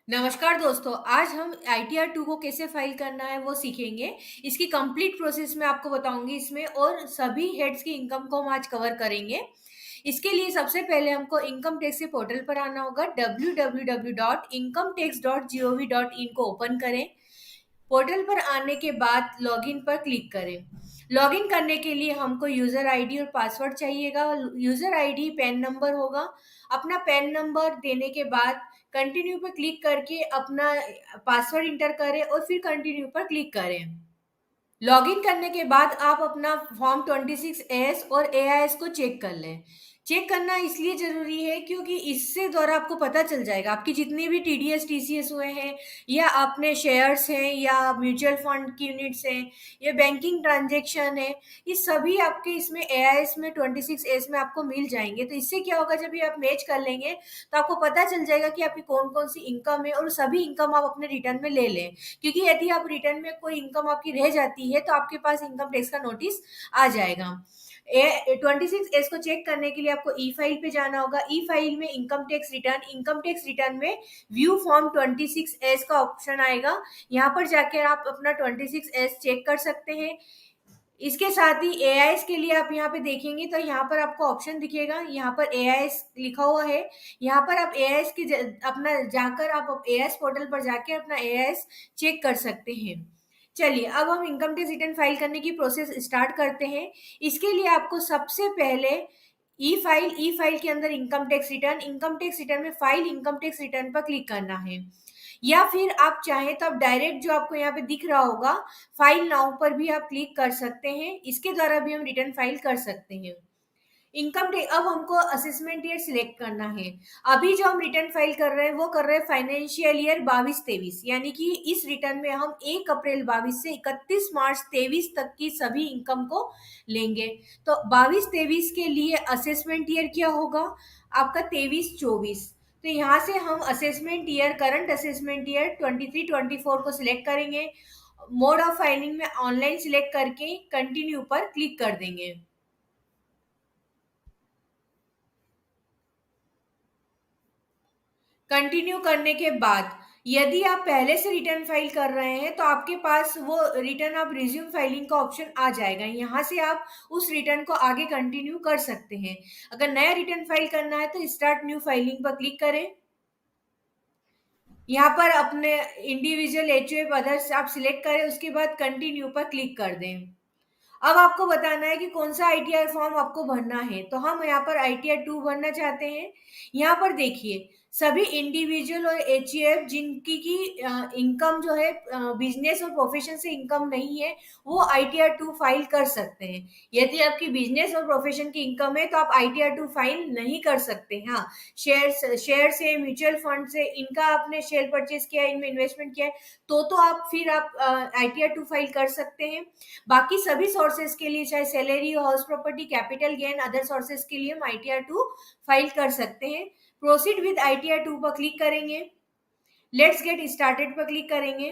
नमस्कार दोस्तों, आज हम आईटीआर 2 को कैसे फाइल करना है वो सीखेंगे। इसकी कंप्लीट प्रोसेस मैं आपको बताऊंगी इसमें और सभी हेड्स की इनकम को हम आज कवर करेंगे। इसके लिए सबसे पहले हमको इनकम टैक्स के पोर्टल पर आना होगा। www.incometax.gov.in को ओपन करें। पोर्टल पर आने के बाद लॉगिन पर क्लिक करें। लॉगिन करने के लिए हमको यूजर आईडी और पासवर्ड चाहिएगा। यूजर आईडी पैन नंबर होगा। अपना पैन नंबर देने के बाद कंटिन्यू पर क्लिक करके अपना पासवर्ड इंटर करें और फिर कंटिन्यू पर क्लिक करें। लॉगिन करने के बाद आप अपना फॉर्म 26 एस और एआईएस को चेक कर लें। चेक करना इसलिए जरूरी है क्योंकि इससे द्वारा आपको पता चल जाएगा आपकी जितने भी टीडीएस टीसीएस हुए हैं या अपने शेयर्स हैं या म्यूचुअल फंड की यूनिट्स हैं या बैंकिंग ट्रांजेक्शन है, ये सभी आपके इसमें एआईएस में 26 एस में आपको मिल जाएंगे। तो इससे क्या होगा, जब ये आप मैच कर लेंगे तो आपको पता चल जाएगा कि आपकी कौन कौन सी इनकम है और सभी इनकम आप अपने रिटर्न में ले लें। क्योंकि यदि आप रिटर्न में कोई इनकम आपकी रह जाती है तो आपके पास इनकम टैक्स का नोटिस आ जाएगा। 26 एस को चेक करने के लिए आपको ई फाइल पे जाना होगा। ई फाइल में इनकम टैक्स रिटर्न में व्यू फॉर्म 26 एस का ऑप्शन आएगा। यहाँ पर जाकर आप अपना 26 एस चेक कर सकते हैं। इसके साथ ही एआईएस के लिए आप यहाँ पे देखेंगे तो यहाँ पर आपको ऑप्शन दिखेगा, यहाँ पर एआईएस लिखा हुआ है। यहाँ पर आप एआईएस की अपना जाकर आप एआईएस पोर्टल पर जाकर अपना एआईएस चेक कर सकते हैं। चलिए अब हम इनकम टैक्स रिटर्न फाइल करने की प्रोसेस स्टार्ट करते हैं। इसके लिए आपको सबसे पहले ई फाइल के अंदर इनकम टैक्स रिटर्न में फाइल इनकम टैक्स रिटर्न पर क्लिक करना है। या फिर आप चाहें तो आप डायरेक्ट जो आपको यहाँ पे दिख रहा होगा फाइल नाउ पर भी आप क्लिक कर सकते हैं। इसके द्वारा भी हम रिटर्न फाइल कर सकते हैं। इनकम टैक्स अब हमको असेसमेंट ईयर सिलेक्ट करना है। अभी जो हम रिटर्न फाइल कर रहे हैं वो कर रहे हैं फाइनेंशियल ईयर 22-23, यानी कि इस रिटर्न में हम 1 अप्रैल 22 से 31 मार्च 23 तक की सभी इनकम को लेंगे। तो 22-23 के लिए असेसमेंट ईयर क्या होगा आपका 23-24। तो यहाँ से हम करंट असेसमेंट ईयर 23-24 को सिलेक्ट करेंगे। मोड ऑफ फाइलिंग में ऑनलाइन सिलेक्ट करके कंटिन्यू पर क्लिक कर देंगे। कंटिन्यू करने के बाद यदि आप पहले से रिटर्न फाइल कर रहे हैं तो आपके पास वो रिटर्न आप रिज्यूम फाइलिंग का ऑप्शन आ जाएगा। यहाँ से आप उस रिटर्न को आगे कंटिन्यू कर सकते हैं। अगर नया रिटर्न फाइल करना है तो स्टार्ट न्यू फाइलिंग पर क्लिक करें। यहाँ पर अपने इंडिविजुअल एचयूएफ अदर्स आप सिलेक्ट करें, उसके बाद कंटिन्यू पर क्लिक कर दें। अब आपको बताना है कि कौन सा आईटीआर फॉर्म आपको भरना है। तो हम यहाँ पर आईटीआर 2 भरना चाहते हैं। यहाँ पर देखिए सभी इंडिविजुअल और एचईएफ जिनकी की इनकम जो है बिजनेस और प्रोफेशन से इनकम नहीं है वो आईटीआर 2 फाइल कर सकते हैं। यदि आपकी बिजनेस और प्रोफेशन की इनकम है तो आप आईटीआर 2 फाइल नहीं कर सकते। हाँ, शेयर से म्यूचुअल फंड से इनका आपने शेयर परचेज किया है, इनमें इन्वेस्टमेंट किया है तो आप आईटीआर 2 फाइल कर सकते हैं। बाकी सभी सोर्सेज के लिए चाहे salary, house property, capital gain, other sources के लिए हम आईटीआर 2 फाइल कर सकते हैं। प्रोसीड विद आईटीआर 2 पर क्लिक करेंगे। लेट्स गेट स्टार्टेड पर क्लिक करेंगे।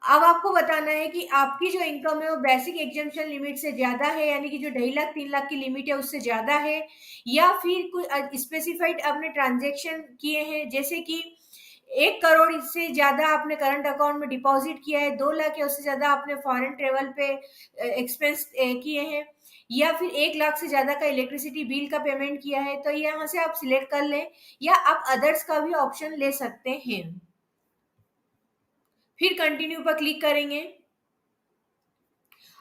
अब आपको बताना है कि आपकी जो इनकम है वो बेसिक एग्जेम्पशन लिमिट से ज्यादा है, यानी कि जो 2.5 लाख 3 लाख की लिमिट है उससे ज्यादा है, या फिर कोई स्पेसिफाइड आपने ट्रांजेक्शन किए हैं जैसे कि 1 करोड़ से ज्यादा आपने करंट अकाउंट में डिपॉजिट किया है, 2 लाख या उससे ज्यादा आपने फॉरेन ट्रेवल पे एक्सपेंस किए हैं, या फिर 1 लाख से ज्यादा का इलेक्ट्रिसिटी बिल का पेमेंट किया है, तो यहाँ से आप सिलेक्ट कर लें या आप अदर्स का भी ऑप्शन ले सकते हैं। फिर कंटिन्यू पर क्लिक करेंगे।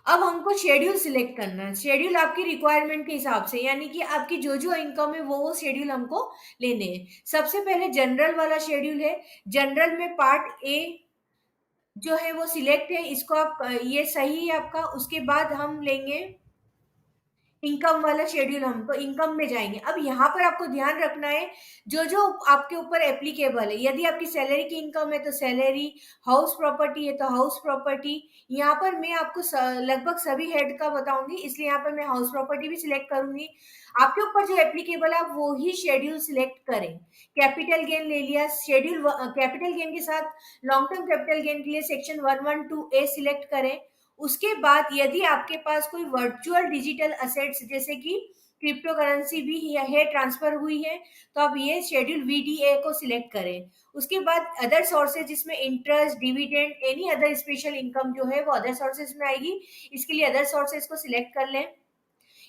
अब हमको शेड्यूल सिलेक्ट करना है। शेड्यूल आपकी रिक्वायरमेंट के हिसाब से, यानी कि आपकी जो जो इनकम है वो शेड्यूल हमको लेने हैं। सबसे पहले जनरल वाला शेड्यूल है। जनरल में पार्ट ए जो है वो सिलेक्ट है, इसको आप ये सही है आपका। उसके बाद हम लेंगे इनकम वाला शेड्यूल। हम तो इनकम में जाएंगे। अब यहाँ पर आपको ध्यान रखना है जो जो आपके ऊपर एप्लीकेबल है। यदि आपकी सैलरी की इनकम है तो सैलरी, हाउस प्रॉपर्टी है तो हाउस प्रॉपर्टी। यहाँ पर मैं आपको लगभग सभी हेड का बताऊंगी, इसलिए यहाँ पर मैं हाउस प्रॉपर्टी भी सिलेक्ट करूंगी। आपके ऊपर जो एप्लीकेबल है आप वो ही शेड्यूल सिलेक्ट करें। कैपिटल गेन ले लिया शेड्यूल, कैपिटल गेन के साथ लॉन्ग टर्म कैपिटल गेन के लिए सेक्शन 112A सिलेक्ट करें। उसके बाद यदि आपके पास कोई वर्चुअल डिजिटल असेट्स जैसे कि क्रिप्टो करेंसी भी है ट्रांसफर हुई है, तो आप ये शेड्यूल VDA को सिलेक्ट करें। उसके बाद अदर सोर्सेज, जिसमें interest, dividend, any other special income जो है वो अदर सोर्सेज में आएगी। इसके लिए अदर सोर्सेज को सिलेक्ट कर लें।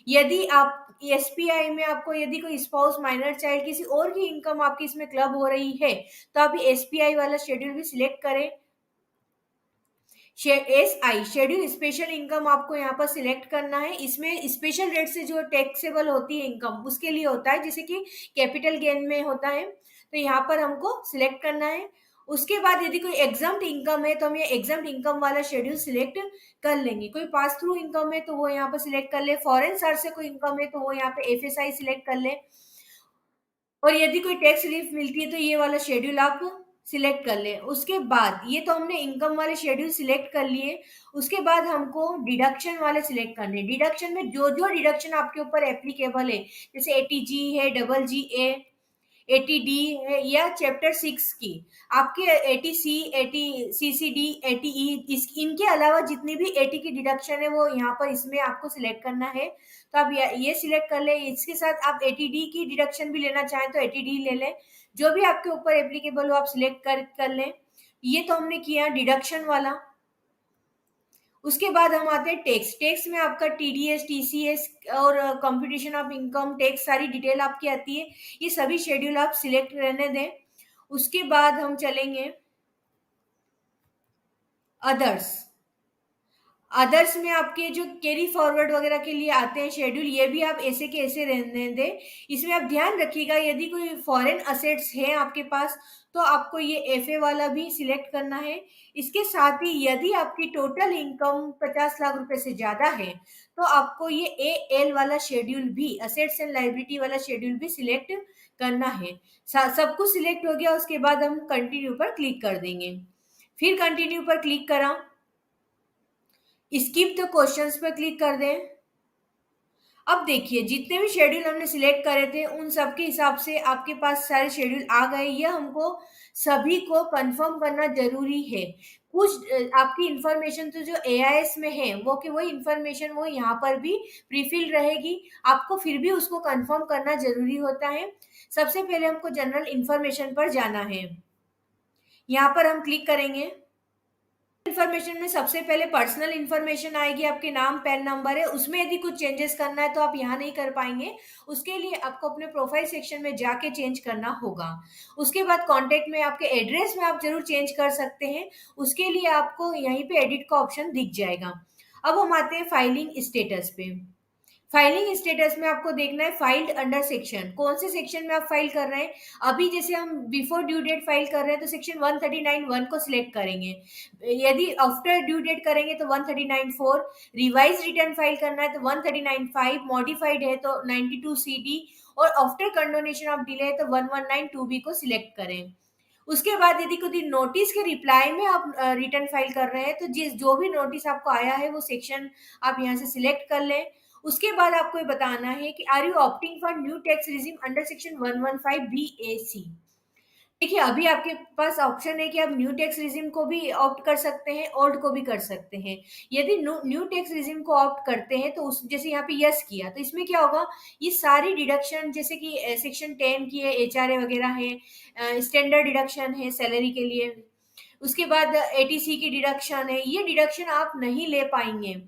यदि आप एसपीआई में आपको यदि कोई स्पाउस, माइनर चाइल्ड, किसी और की इनकम आपकी इसमें क्लब हो रही है, तो आप ये एसपीआई वाला शेड्यूल भी सिलेक्ट करें। SI शेड्यूल स्पेशल इनकम आपको यहाँ पर सिलेक्ट करना है। इसमें स्पेशल रेट से जो टैक्सेबल होती है इनकम उसके लिए होता है, जैसे कि कैपिटल गेन में होता है, तो यहाँ पर हमको सिलेक्ट करना है। उसके बाद यदि कोई एग्जाम्ड इनकम है तो हम ये एग्जाम्ड इनकम वाला शेड्यूल सिलेक्ट कर लेंगे। कोई पास थ्रू इनकम है तो वो यहाँ पर सिलेक्ट कर ले। फॉरेन सोर्स से कोई इनकम है तो वो यहाँ पे FSI सिलेक्ट कर ले। और यदि कोई टैक्स रिलीफ मिलती है तो ये वाला शेड्यूल आप सिलेक्ट कर लें। उसके बाद ये तो हमने इनकम वाले शेड्यूल सिलेक्ट कर लिए। उसके बाद हमको डिडक्शन वाले सिलेक्ट करने। डिडक्शन में जो जो डिडक्शन आपके ऊपर एप्लीकेबल है, जैसे ATG है, GA, ATD है, या चैप्टर 6 की आपके ATC, CCD, ATE, इनके अलावा जितनी भी AT की डिडक्शन है वो यहाँ पर इसमें आपको सिलेक्ट करना है। तो आप ये सिलेक्ट कर ले। इसके साथ आप ATD की डिडक्शन भी लेना चाहें तो ATD ले लें। जो भी आपके ऊपर एप्लीकेबल हो आप सिलेक्ट कर लें। ये तो हमने किया डिडक्शन वाला। उसके बाद हम आते हैं टैक्स। टैक्स में आपका TDS, TCS और कंप्यूटेशन ऑफ इनकम टैक्स सारी डिटेल आपकी आती है। ये सभी शेड्यूल आप सिलेक्ट रहने दें। उसके बाद हम चलेंगे अदर्स। अदर्स में आपके जो कैरी फॉरवर्ड वगैरह के लिए आते हैं शेड्यूल, ये भी आप ऐसे के ऐसे रहने दें। इसमें आप ध्यान रखिएगा यदि कोई फॉरेन असेट्स हैं आपके पास तो आपको ये FA वाला भी सिलेक्ट करना है। इसके साथ ही यदि आपकी टोटल इनकम 50 लाख रुपए से ज्यादा है तो आपको ये AL वाला शेड्यूल भी, असेट्स एंड लाइबिलिटी वाला शेड्यूल भी सिलेक्ट करना है। सब कुछ सिलेक्ट हो गया, उसके बाद हम कंटिन्यू पर क्लिक कर देंगे। फिर कंटिन्यू पर क्लिक करा, स्किप द क्वेश्चंस पर क्लिक कर दें। अब देखिए जितने भी शेड्यूल हमने सिलेक्ट करे थे उन सब के हिसाब से आपके पास सारे शेड्यूल आ गए। ये हमको सभी को कंफर्म करना जरूरी है। कुछ आपकी इंफॉर्मेशन तो जो AIS में है वो कि वही इंफॉर्मेशन वो यहाँ पर भी प्रीफिल रहेगी, आपको फिर भी उसको कंफर्म करना जरूरी होता है। सबसे पहले हमको जनरल इंफॉर्मेशन पर जाना है। यहाँ पर हम क्लिक करेंगे। इन्फॉर्मेशन में सबसे पहले पर्सनल इन्फॉर्मेशन आएगी, आपके नाम, पैन नंबर है। उसमें यदि कुछ चेंजेस करना है तो आप यहाँ नहीं कर पाएंगे, उसके लिए आपको अपने प्रोफाइल सेक्शन में जाके चेंज करना होगा। उसके बाद कांटेक्ट में आपके एड्रेस में आप जरूर चेंज कर सकते हैं, उसके लिए आपको यहीं पे एडिट का ऑप्शन दिख जाएगा। अब हम आते हैं फाइलिंग स्टेटस पे। फाइलिंग स्टेटस में आपको देखना है फाइल्ड अंडर सेक्शन, कौन से सेक्शन में आप फाइल कर रहे हैं। अभी जैसे हम बिफोर ड्यू डेट फाइल कर रहे हैं तो सेक्शन 139(1) को सिलेक्ट करेंगे। यदि आफ्टर ड्यू डेट करेंगे तो 139(4), रिवाइज रिटर्न फाइल करना है तो 139(5), मॉडिफाइड है तो 92CD, और आफ्टर कंडोनेशन ऑफ डिले है तो 119(2B) को सिलेक्ट करें। उसके बाद यदि कोई नोटिस के रिप्लाई में आप रिटर्न फाइल कर रहे हैं तो जो भी नोटिस आपको आया है वो सेक्शन आप यहाँ से सिलेक्ट कर लें। उसके बाद आपको ये बताना है कि are you opting for new tax regime under section 115BAC। देखिए अभी आपके पास ऑप्शन है कि आप न्यू टैक्स रिजिम को भी ऑप्ट कर सकते हैं, ओल्ड को भी कर सकते हैं। यदि न्यू टैक्स रिजिम को ऑप्ट करते हैं तो उस जैसे यहाँ पे यस किया तो इसमें क्या होगा, ये सारी डिडक्शन जैसे कि सेक्शन 10 की है, HRA वगैरह है, स्टैंडर्ड डिडक्शन है सैलरी के लिए, उसके बाद ATC की डिडक्शन है, ये डिडक्शन आप नहीं ले पाएंगे।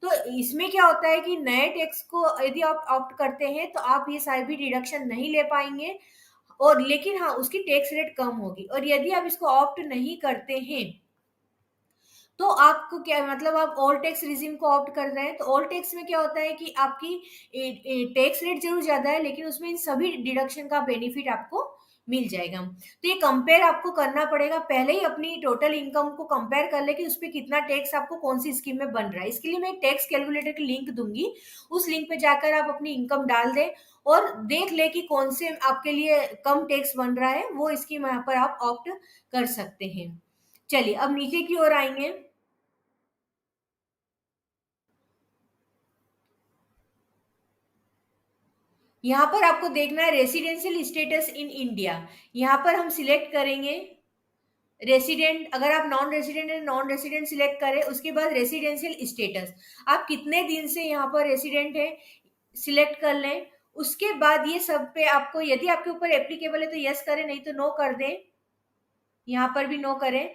तो इसमें क्या होता है कि नए टैक्स को यदि आप ऑप्ट करते हैं तो आप ये सारी भी डिडक्शन नहीं ले पाएंगे, और लेकिन हाँ उसकी टैक्स रेट कम होगी। और यदि आप इसको ऑप्ट नहीं करते हैं तो आपको क्या मतलब, आप ऑल टैक्स रिजिम को ऑप्ट कर रहे हैं तो ऑल टैक्स में क्या होता है कि आपकी टैक्स रेट जरूर ज्यादा है लेकिन उसमें इन सभी डिडक्शन का बेनिफिट आपको मिल जाएगा। तो ये कंपेयर आपको करना पड़ेगा, पहले ही अपनी टोटल इनकम को कंपेयर कर ले कि उस पर कितना टैक्स आपको कौन सी स्कीम में बन रहा है। इसके लिए मैं एक टैक्स कैलकुलेटर की लिंक दूंगी, उस लिंक पे जाकर आप अपनी इनकम डाल दें और देख ले कि कौन से आपके लिए कम टैक्स बन रहा है, वो स्कीम यहाँ पर आप ऑप्ट कर सकते हैं। चलिए अब नीचे की ओर आएंगे। यहाँ पर आपको देखना है रेसिडेंशियल स्टेटस इन इंडिया। यहाँ पर हम सिलेक्ट करेंगे रेसिडेंट। अगर आप नॉन रेसिडेंट है नॉन रेसिडेंट सिलेक्ट करें। उसके बाद रेसिडेंशियल स्टेटस, आप कितने दिन से यहाँ पर रेसिडेंट है सिलेक्ट कर लें। उसके बाद ये सब पे आपको, यदि आपके ऊपर एप्लीकेबल है तो यस करें, नहीं तो नो कर दें। यहाँ पर भी नो करें।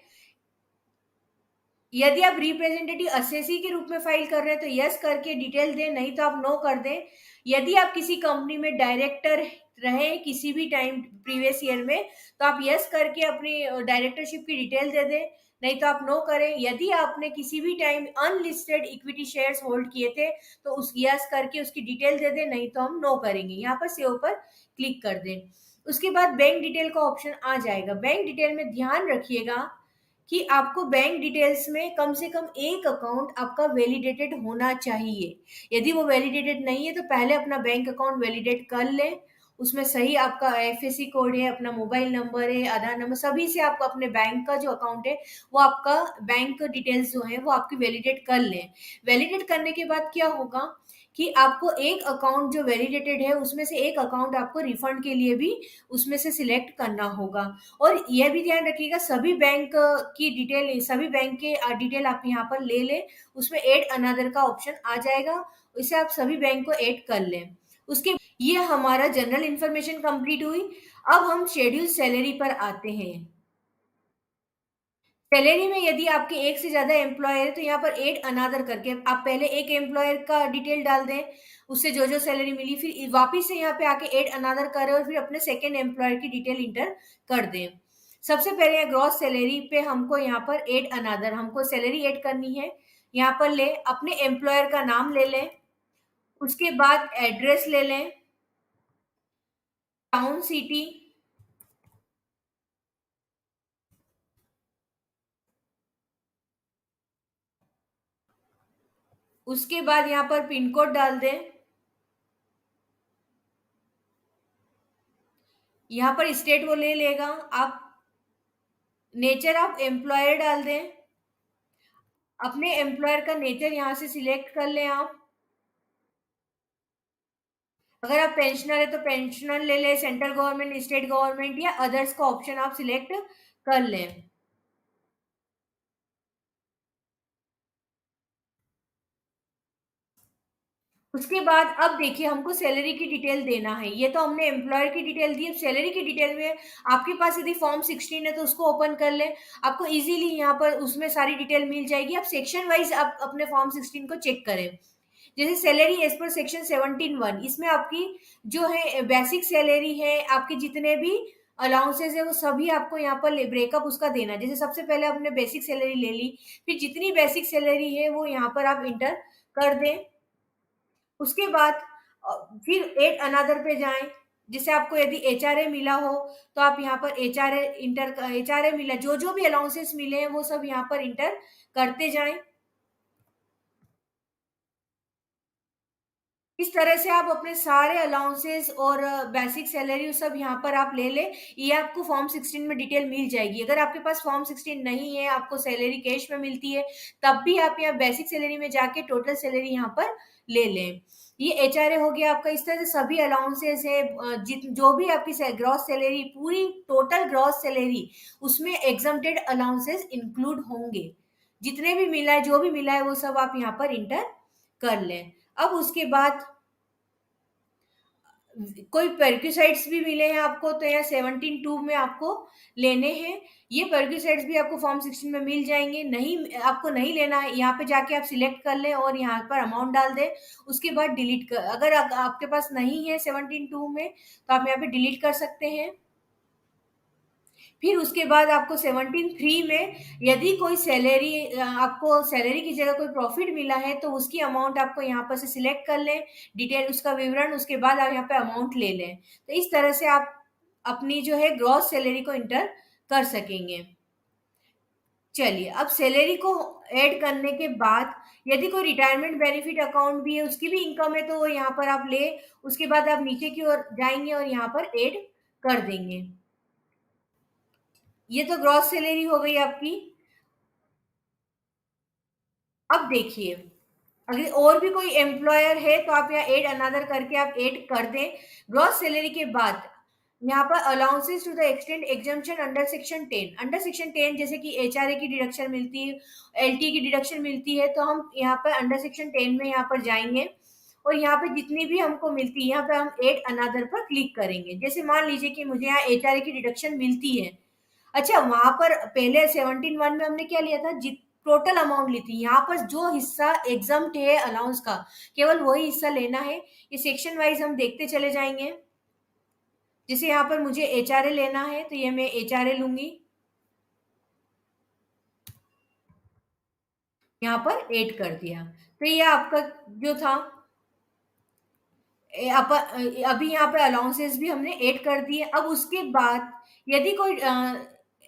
यदि आप रिप्रेजेंटेटिव असेसी के रूप में फाइल कर रहे हैं तो यस करके डिटेल दें, नहीं तो आप नो कर दें। यदि आप किसी कंपनी में डायरेक्टर रहे किसी भी टाइम प्रीवियस ईयर में, तो आप यस करके अपनी डायरेक्टरशिप की डिटेल दे दें, नहीं तो आप नो करें। यदि आपने किसी भी time unlisted equity shares hold किए थे तो उस यस करके उसकी डिटेल दे दें, नहीं तो हम नो करेंगे। यहाँ पर सेव पर क्लिक कर दें। उसके बाद बैंक डिटेल का ऑप्शन आ जाएगा। बैंक डिटेल में ध्यान रखिएगा कि आपको बैंक डिटेल्स में कम से कम एक अकाउंट आपका वैलिडेटेड होना चाहिए। यदि वो वैलिडेटेड नहीं है तो पहले अपना बैंक अकाउंट वैलिडेट कर लें। उसमें सही आपका आईएफएससी कोड है, अपना मोबाइल नंबर है, आधार नंबर, सभी से आपको अपने बैंक का जो अकाउंट है वो आपका बैंक डिटेल्स जो है वो आपकी वैलिडेट कर लें। वैलिडेट करने के बाद क्या होगा कि आपको एक अकाउंट जो वैलिडेटेड है उसमें से एक अकाउंट आपको रिफंड के लिए भी उसमें से सिलेक्ट करना होगा। और यह भी ध्यान रखिएगा सभी बैंक की डिटेल, सभी बैंक के डिटेल आप यहाँ पर ले लें। उसमें ऐड अनदर का ऑप्शन आ जाएगा, इसे आप सभी बैंक को ऐड कर लें। उसके ये हमारा जनरल इंफॉर्मेशन कंप्लीट हुई। अब हम शेड्यूल सैलरी पर आते हैं। सैलरी में यदि आपके एक से ज्यादा एम्प्लॉयर है तो यहाँ पर ऐड अनदर करके आप पहले एक एम्प्लॉयर का डिटेल डाल दें, उससे जो जो सैलरी मिली, फिर वापिस से यहाँ पे आके ऐड अनदर करें और फिर अपने सेकेंड एम्प्लॉयर की डिटेल इंटर कर दें। सबसे पहले ग्रॉस सैलरी पे हमको यहाँ पर ऐड अनदर, हमको सैलरी ऐड करनी है। यहाँ पर ले अपने एम्प्लॉयर का नाम ले लें, उसके बाद एड्रेस ले लें, टाउन सिटी, उसके बाद यहाँ पर पिन कोड डाल दें। यहाँ पर स्टेट वो ले लेगा। आप नेचर ऑफ एम्प्लॉयर डाल दें, अपने एम्प्लॉयर का नेचर यहाँ से सिलेक्ट कर लें आप। अगर आप पेंशनर है तो पेंशनर ले लें, सेंट्रल गवर्नमेंट, स्टेट गवर्नमेंट या अदर्स का ऑप्शन आप सिलेक्ट कर लें। उसके बाद अब देखिए हमको सैलरी की डिटेल देना है। ये तो हमने एम्प्लॉयर की डिटेल दी, अब सैलरी की डिटेल में आपके पास यदि फॉर्म 16 है तो उसको ओपन कर लें। आपको इजीली यहाँ पर उसमें सारी डिटेल मिल जाएगी। आप सेक्शन वाइज आप अपने फॉर्म 16 को चेक करें। जैसे सैलरी एज पर सेक्शन 17(1), इसमें आपकी जो है बेसिक सैलरी है, आपके जितने भी अलाउंसेस है वो सभी आपको यहाँ पर ब्रेकअप उसका देना है। जैसे सबसे पहले आपने बेसिक सैलरी ले ली, फिर जितनी बेसिक सैलरी है वो यहाँ पर आप इंटर कर दें। उसके बाद फिर एड अनदर पे जाएं। जिसे आपको यदि एचआरए मिला हो तो आप यहाँ पर एचआरए मिला, जो जो भी अलाउंसेस मिले हैं वो सब यहाँ पर इंटर करते जाएं। इस तरह से आप अपने सारे अलाउंसेस और बेसिक सैलरी सब यहाँ पर आप ले लें। ये आपको फॉर्म 16 में डिटेल मिल जाएगी। अगर आपके पास फॉर्म 16 नहीं है, आपको सैलरी कैश में मिलती है, तब भी आप यहाँ बेसिक सैलरी में जाके टोटल सैलरी यहाँ पर ले लें। ये एचआरए हो गया आपका। इस तरह से सभी अलाउंसेस है, जो भी आपकी ग्रॉस सैलरी, पूरी टोटल ग्रॉस सैलरी, उसमें एग्जम्प्टेड अलाउंसेस इंक्लूड होंगे। जितने भी मिला है, जो भी मिला है वो सब आप यहाँ पर इंटर कर लें। अब उसके बाद कोई पेर्क्यूसाइड्स भी मिले हैं आपको तो यहाँ 17(2) में आपको लेने हैं। ये पेर्क्यूसाइड्स भी आपको फॉर्म 16 में मिल जाएंगे। नहीं, आपको नहीं लेना है, यहाँ पे जाके आप सिलेक्ट कर लें और यहाँ पर अमाउंट डाल दें। उसके बाद डिलीट कर, अगर आपके पास नहीं है 17(2) में तो आप यहाँ पे डिलीट कर सकते हैं। फिर उसके बाद आपको 17(3) में यदि कोई सैलरी, आपको सैलरी की जगह कोई प्रॉफिट मिला है तो उसकी अमाउंट आपको यहाँ पर से सिलेक्ट कर लें, डिटेल उसका विवरण, उसके बाद आप यहाँ पे अमाउंट ले लें। तो इस तरह से आप अपनी जो है ग्रॉस सैलरी को इंटर कर सकेंगे। चलिए, अब सैलरी को ऐड करने के बाद यदि कोई रिटायरमेंट बेनिफिट अकाउंट भी है, उसकी भी इनकम है, तो वो यहाँ पर आप ले, उसके बाद आप नीचे की ओर जाएंगे और यहाँ पर ऐड कर देंगे। ये तो ग्रॉस सैलरी हो गई आपकी। अब देखिए, अगर और भी कोई एम्प्लॉयर है तो आप यहाँ ऐड अनदर करके आप ऐड कर दें। ग्रॉस सैलरी के बाद यहाँ पर allowances to the extend exemption under section 10, under section 10 जैसे कि एचआरए की डिडक्शन मिलती है, एलटी की डिडक्शन मिलती है, तो हम यहाँ पर अंडर सेक्शन 10 में यहाँ पर जाएंगे। और यहाँ पे जितनी भी हमको मिलती है, यहाँ पे हम एड अनदर पर क्लिक करेंगे। जैसे मान लीजिए कि मुझे यहाँ एचआरए की डिडक्शन मिलती है। अच्छा, वहां पर पहले 17(1) में हमने क्या लिया था, टोटल अमाउंट ली थी। यहाँ पर जो हिस्सा एग्जाम्प्ट है अलाउंस का, केवल वही हिस्सा लेना है। ये सेक्शन वाइज हम देखते चले जाएंगे। जैसे यहाँ पर मुझे एचआरए लेना है, तो ये मैं एचआरए लूंगी, यहाँ पर ऐड कर दिया। तो ये आपका जो था, अभी यहाँ पे अलाउंसेस भी हमने ऐड कर दिए। अब उसके बाद यदि कोई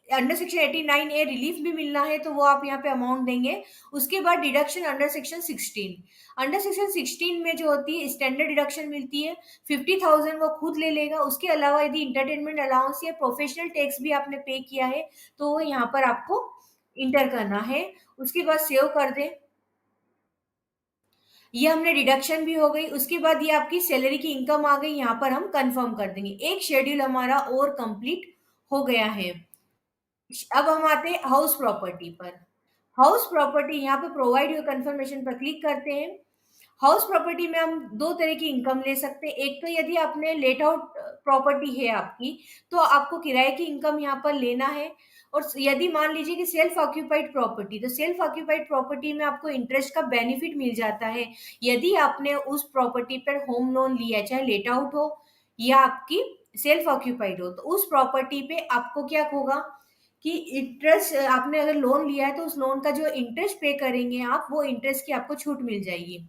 अंडर सेक्शन 89A रिलीफ भी मिलना है, तो वो आप यहाँ पे अमाउंट देंगे। उसके बाद deduction under section 16, under section 16 में जो होती है स्टैंडर्ड डिडक्शन मिलती है 50,000, वो खुद ले लेगा। उसके अलावा यदि इंटरटेनमेंट अलाउंस या प्रोफेशनल टैक्स भी आपने पे किया है, तो वो यहाँ पर आपको इंटर करना है। उसके बाद सेव कर दें। ये हमने डिडक्शन भी हो गई। उसके बाद ये आपकी सैलरी की इनकम आ गई, यहाँ पर हम कंफर्म कर देंगे। एक शेड्यूल हमारा और कंप्लीट हो गया है। अब हम आते हैं हाउस प्रॉपर्टी पर। हाउस प्रॉपर्टी, यहाँ पे प्रोवाइड योर कंफर्मेशन पर क्लिक करते हैं। हाउस प्रॉपर्टी में हम दो तरह की इनकम ले सकते हैं। एक तो यदि आपने लेट आउट प्रॉपर्टी है आपकी, तो आपको किराए की इनकम यहाँ पर लेना है। और यदि मान लीजिए कि सेल्फ ऑक्यूपाइड प्रॉपर्टी, तो सेल्फ ऑक्यूपाइड प्रॉपर्टी में आपको इंटरेस्ट का बेनिफिट मिल जाता है यदि आपने उस प्रॉपर्टी पर होम लोन लिया है, चाहे लेट आउट हो या आपकी सेल्फ ऑक्यूपाइड हो। तो उस प्रॉपर्टी पे आपको क्या होगा कि इंटरेस्ट, आपने अगर लोन लिया है तो उस लोन का जो इंटरेस्ट पे करेंगे आप, वो इंटरेस्ट की आपको छूट मिल जाएगी।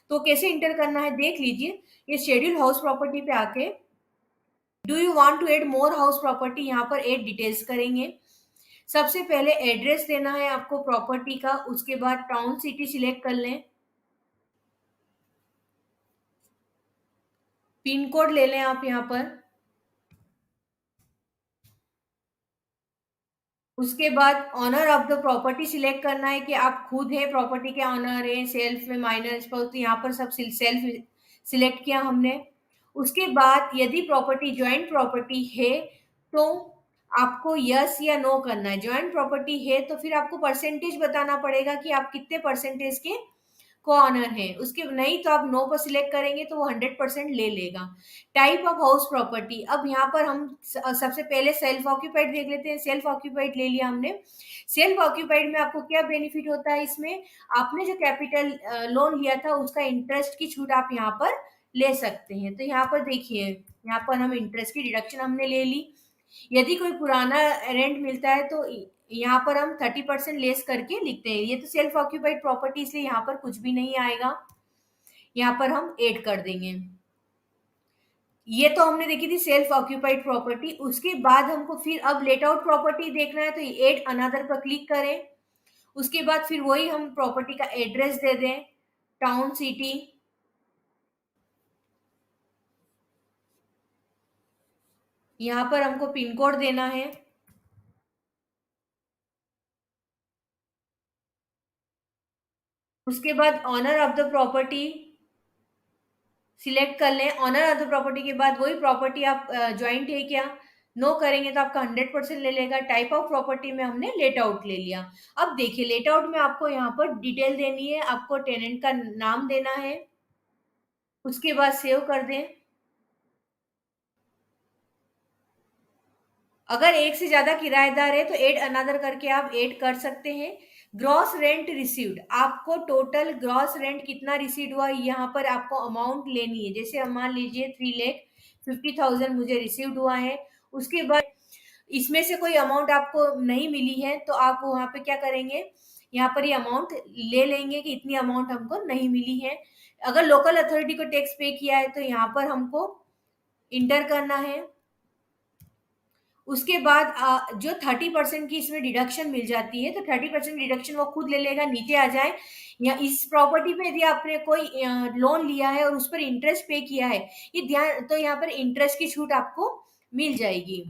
तो कैसे इंटर करना है देख लीजिए। ये शेड्यूल हाउस प्रॉपर्टी पे आके do you want to add more house property, यहाँ पर ऐड डिटेल्स करेंगे। सबसे पहले एड्रेस देना है आपको प्रॉपर्टी का। उसके बाद टाउन सिटी सिलेक्ट कर लें, पिन कोड ले लें आप यहाँ पर। उसके बाद owner of the property select करना है कि आप खुद है प्रॉपर्टी के ऑनर है, सेल्फ में, माइनर स्पाउस, तो यहाँ पर सब सेल्फ सिलेक्ट किया हमने। उसके बाद यदि प्रॉपर्टी ज्वाइंट प्रॉपर्टी है, तो आपको यस या नो करना है। ज्वाइंट प्रॉपर्टी है तो फिर आपको परसेंटेज बताना पड़ेगा कि आप कितने परसेंटेज के को ऑनर है। उसके नहीं तो आप नो पर सिलेक्ट करेंगे तो वो 100% ले लेगा। टाइप ऑफ हाउस प्रॉपर्टी, अब यहाँ पर हम सबसे पहले सेल्फ ऑक्यूपाइड देख लेते हैं। सेल्फ ऑक्यूपाइड ले लिया हमने। सेल्फ ऑक्यूपाइड में आपको क्या बेनिफिट होता है, इसमें आपने जो कैपिटल लोन लिया था उसका इंटरेस्ट की छूट आप यहाँ पर ले सकते हैं। तो यहाँ पर देखिए, यहाँ पर हम इंटरेस्ट की डिडक्शन हमने ले ली। यदि कोई पुराना रेंट मिलता है तो यहाँ पर हम 30% लेस करके लिखते हैं। ये तो सेल्फ ऑक्यूपाइड प्रॉपर्टी, इसलिए यहाँ पर कुछ भी नहीं आएगा। यहाँ पर हम ऐड कर देंगे। ये तो हमने देखी थी सेल्फ ऑक्यूपाइड प्रॉपर्टी। उसके बाद हमको फिर अब लेट आउट प्रॉपर्टी देखना है, तो ऐड अनदर पर क्लिक करें। उसके बाद फिर वही हम प्रॉपर्टी का एड्रेस दे दें, टाउन सिटी। यहाँ पर हमको पिन कोड देना है। उसके बाद owner of the property select कर लें। ऑनर ऑफ द प्रॉपर्टी के बाद वही प्रॉपर्टी आप ज्वाइंट है क्या, नो करेंगे तो आपका 100% ले लेगा। टाइप ऑफ प्रॉपर्टी में हमने लेट आउट ले लिया। अब देखिए लेट आउट में आपको यहाँ पर डिटेल देनी है, आपको टेनेंट का नाम देना है। उसके बाद सेव कर दें। अगर एक से ज्यादा किराएदार है तो ऐड अनदर करके आप ऐड कर सकते हैं। ग्रॉस रेंट रिसीव्ड, आपको टोटल ग्रॉस रेंट कितना रिसीव हुआ यहाँ पर आपको अमाउंट लेनी है। जैसे हम मान लीजिए 3,50,000 मुझे रिसीव्ड हुआ है। उसके बाद इसमें से कोई अमाउंट आपको नहीं मिली है तो आप वहां पे क्या करेंगे, यहाँ पर ये अमाउंट ले लेंगे कि इतनी अमाउंट हमको नहीं मिली है। अगर लोकल अथॉरिटी को टैक्स पे किया है तो यहाँ पर हमको इंटर करना है। उसके बाद जो 30% की इसमें डिडक्शन मिल जाती है, तो 30% डिडक्शन वो खुद ले लेगा। नीचे आ जाए, या इस प्रॉपर्टी पे यदि आपने कोई लोन लिया है और उस पर इंटरेस्ट पे किया है, ये ध्यान, तो यहाँ पर इंटरेस्ट की छूट आपको मिल जाएगी।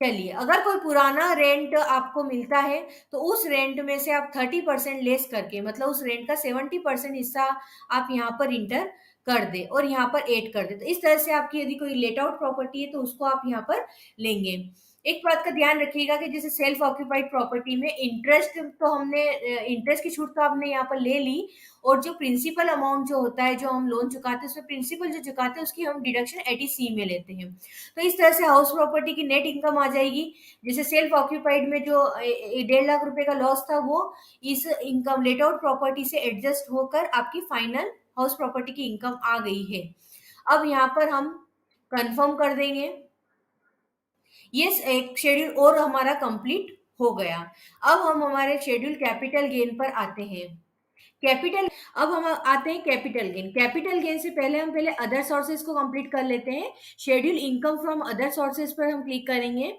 चलिए, अगर कोई पुराना रेंट आपको मिलता है तो उस रेंट में से आप 30% लेस करके, मतलब उस रेंट का 70% हिस्सा आप यहाँ पर इंटर कर दे और यहाँ पर ऐड कर दे। तो इस तरह से आपकी यदि कोई लेट आउट प्रॉपर्टी है तो उसको आप यहाँ पर लेंगे। एक बात का ध्यान रखिएगा कि जैसे सेल्फ ऑक्यूपाइड प्रॉपर्टी में इंटरेस्ट तो हमने इंटरेस्ट की छूट तो आपने यहाँ पर ले ली, और जो प्रिंसिपल अमाउंट जो होता है जो हम लोन चुकाते हैं उसमें प्रिंसिपल जो चुकाते हैं उसकी हम डिडक्शन एटीसी में लेते हैं। तो इस तरह से हाउस प्रॉपर्टी की नेट इनकम आ जाएगी। जैसे सेल्फ ऑक्यूपाइड में जो 1.5 लाख रुपए का लॉस था वो इस इनकम लेट आउट प्रॉपर्टी से एडजस्ट होकर आपकी फाइनल हाउस प्रॉपर्टी की इनकम आ गई है। अब यहाँ पर हम कंफर्म कर देंगे। ये एक शेड्यूल और हमारा कंप्लीट हो गया। अब हम हमारे शेड्यूल कैपिटल गेन पर आते हैं। कैपिटल अब हम आते हैं कैपिटल गेन। कैपिटल गेन से पहले हम पहले अदर सोर्सेज को कंप्लीट कर लेते हैं। Schedule income from other sources पर हम क्लिक करेंगे।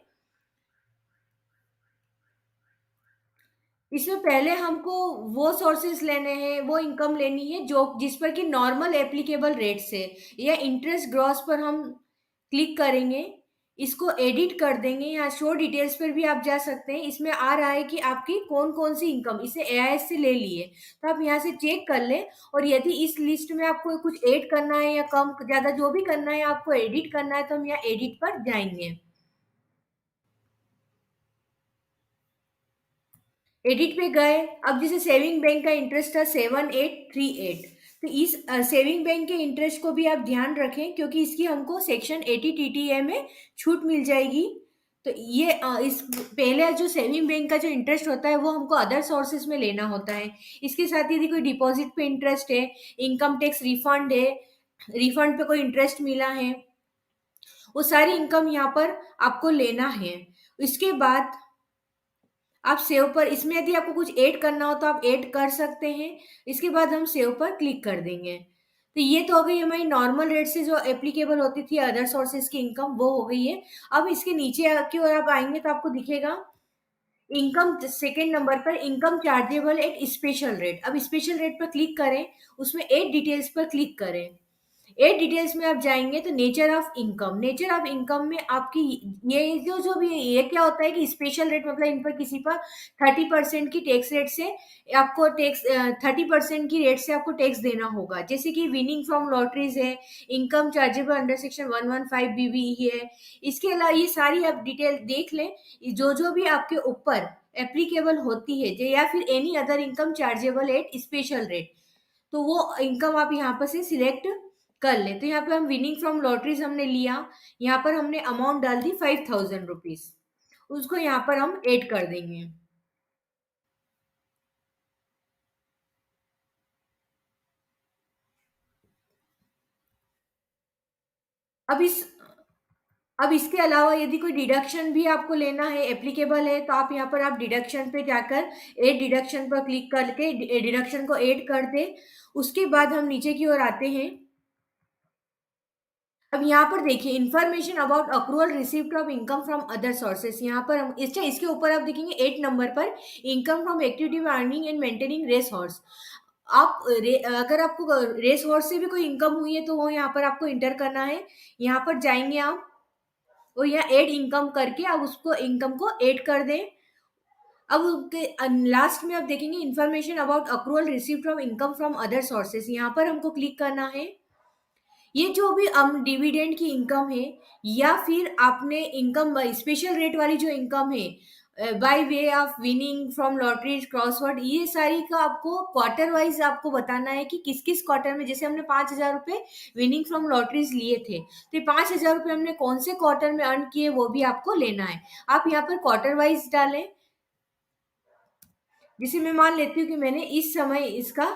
इसमें पहले हमको वो सोर्सेज लेने हैं, वो इनकम लेनी है जो जिस पर कि नॉर्मल एप्लीकेबल रेट से या इंटरेस्ट ग्रॉस पर हम क्लिक करेंगे। इसको एडिट कर देंगे। यहाँ शो डिटेल्स पर भी आप जा सकते हैं। इसमें आ रहा है कि आपकी कौन कौन सी इनकम इसे एआईएस से ले लिए, तो आप यहाँ से चेक कर लें। और यदि इस लिस्ट में आपको कुछ ऐड करना है या कम ज़्यादा जो भी करना है, आपको एडिट करना है, तो हम यहाँ एडिट पर जाएंगे। एडिट पे गए। अब जैसे सेविंग बैंक का इंटरेस्ट था 7838, तो इस सेविंग बैंक के इंटरेस्ट को भी आप ध्यान रखें क्योंकि इसकी हमको सेक्शन 80 टीटीए में छूट मिल जाएगी। तो ये इस पहले जो सेविंग बैंक का जो इंटरेस्ट होता है वो हमको अदर सोर्सेज में लेना होता है। इसके साथ यदि कोई डिपॉजिट पे इंटरेस्ट है, इनकम टैक्स रिफंड है, रिफंड पे कोई इंटरेस्ट मिला है, वो सारी इनकम यहाँ पर आपको लेना है। इसके बाद आप सेव पर, इसमें यदि आपको कुछ ऐड करना हो तो आप ऐड कर सकते हैं। इसके बाद हम सेव पर क्लिक कर देंगे। तो ये तो हो गई हमारी नॉर्मल रेट से जो एप्लीकेबल होती थी अदर सोर्सेज की इनकम, वो हो गई है। अब इसके नीचे की ओर आप आएंगे तो आपको दिखेगा इनकम, सेकेंड नंबर पर income chargeable eight special rate. अब स्पेशल रेट पर क्लिक करें, उसमें एड डिटेल्स पर क्लिक करें। एड डिटेल्स में आप जाएंगे तो nature of income, nature of income में आपकी ये जो जो भी ये क्या होता है कि स्पेशल रेट मतलब इन पर किसी पर 30% की टैक्स रेट से आपको टैक्स 30% की रेट से आपको टैक्स देना होगा। जैसे कि विनिंग फ्रॉम लॉटरीज है, इनकम चार्जेबल अंडर सेक्शन 115 बीबी है। इसके अलावा ये सारी आप डिटेल देख लें, जो जो भी आपके ऊपर एप्लीकेबल होती है या फिर any other income chargeable eight special rate, तो वो इनकम आप यहाँ पर से सिलेक्ट कर ले। तो यहाँ पे हम विनिंग फ्रॉम लॉटरीज हमने लिया, यहाँ पर हमने अमाउंट डाल दी 5000 रुपीज, उसको यहाँ पर हम ऐड कर देंगे। अब इस अब इसके अलावा यदि कोई डिडक्शन भी आपको लेना है, एप्लीकेबल है, तो आप यहाँ पर आप डिडक्शन पे जाकर ऐड डिडक्शन पर क्लिक करके डिडक्शन को ऐड कर दे। उसके बाद हम नीचे की ओर आते हैं। अब यहाँ पर देखिए information about accrual receipt of income from other sources, यहाँ पर हम इसके ऊपर आप देखेंगे 8 नंबर पर income from activity earning and maintaining race horse. आप अगर आपको रेस हॉर्स से भी कोई इनकम हुई है तो वो यहाँ पर आपको इंटर करना है। यहाँ पर जाएंगे आप और यहाँ एड इनकम करके आप उसको इनकम को ऐड कर दें। अब उनके लास्ट में आप देखेंगे information about accrual receipt of income from other sources, यहाँ पर हमको क्लिक करना है। ये जो भी डिविडेंड की इनकम है या फिर आपने इनकम स्पेशल रेट वाली जो इनकम है by way of winning from lottery crossword, ये सारी का आपको क्वार्टर वाइज आपको बताना है कि किस किस क्वार्टर में। जैसे हमने 5000 रुपए विनिंग फ्रॉम लॉटरीज लिए थे, तो 5000 रुपए हमने कौन से क्वार्टर में अर्न किए वो भी आपको लेना है। आप यहाँ पर क्वार्टर वाइज डालें। जैसे मैं मान लेती हूँ कि मैंने इस समय इसका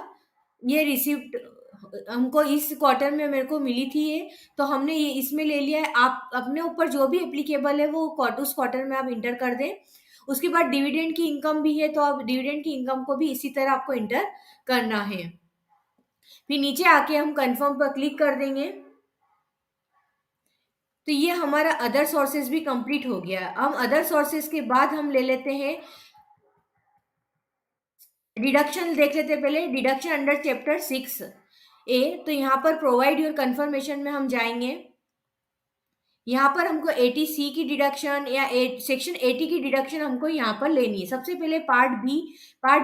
ये रिसिप्ट हमको इस क्वार्टर में मेरे को मिली थी ये, तो हमने ये इसमें ले लिया है। आप अपने ऊपर जो भी एप्लीकेबल है वो उस क्वार्टर में आप इंटर कर दें। उसके बाद डिविडेंड की इनकम भी है तो आप डिविडेंड की इनकम को भी इसी तरह आपको इंटर करना है। फिर नीचे आके हम कंफर्म पर क्लिक कर देंगे। तो ये हमारा अदर सोर्सेज भी कंप्लीट हो गया। हम अदर सोर्सेज के बाद हम ले लेते हैं डिडक्शन, देख लेते हैं पहले डिडक्शन अंडर चैप्टर 6A। तो यहाँ पर प्रोवाइड योर कंफर्मेशन में हम जाएंगे। यहाँ पर हमको 80C की डिडक्शन या सेक्शन 80 की डिडक्शन हमको यहाँ पर लेनी है। सबसे पहले पार्ट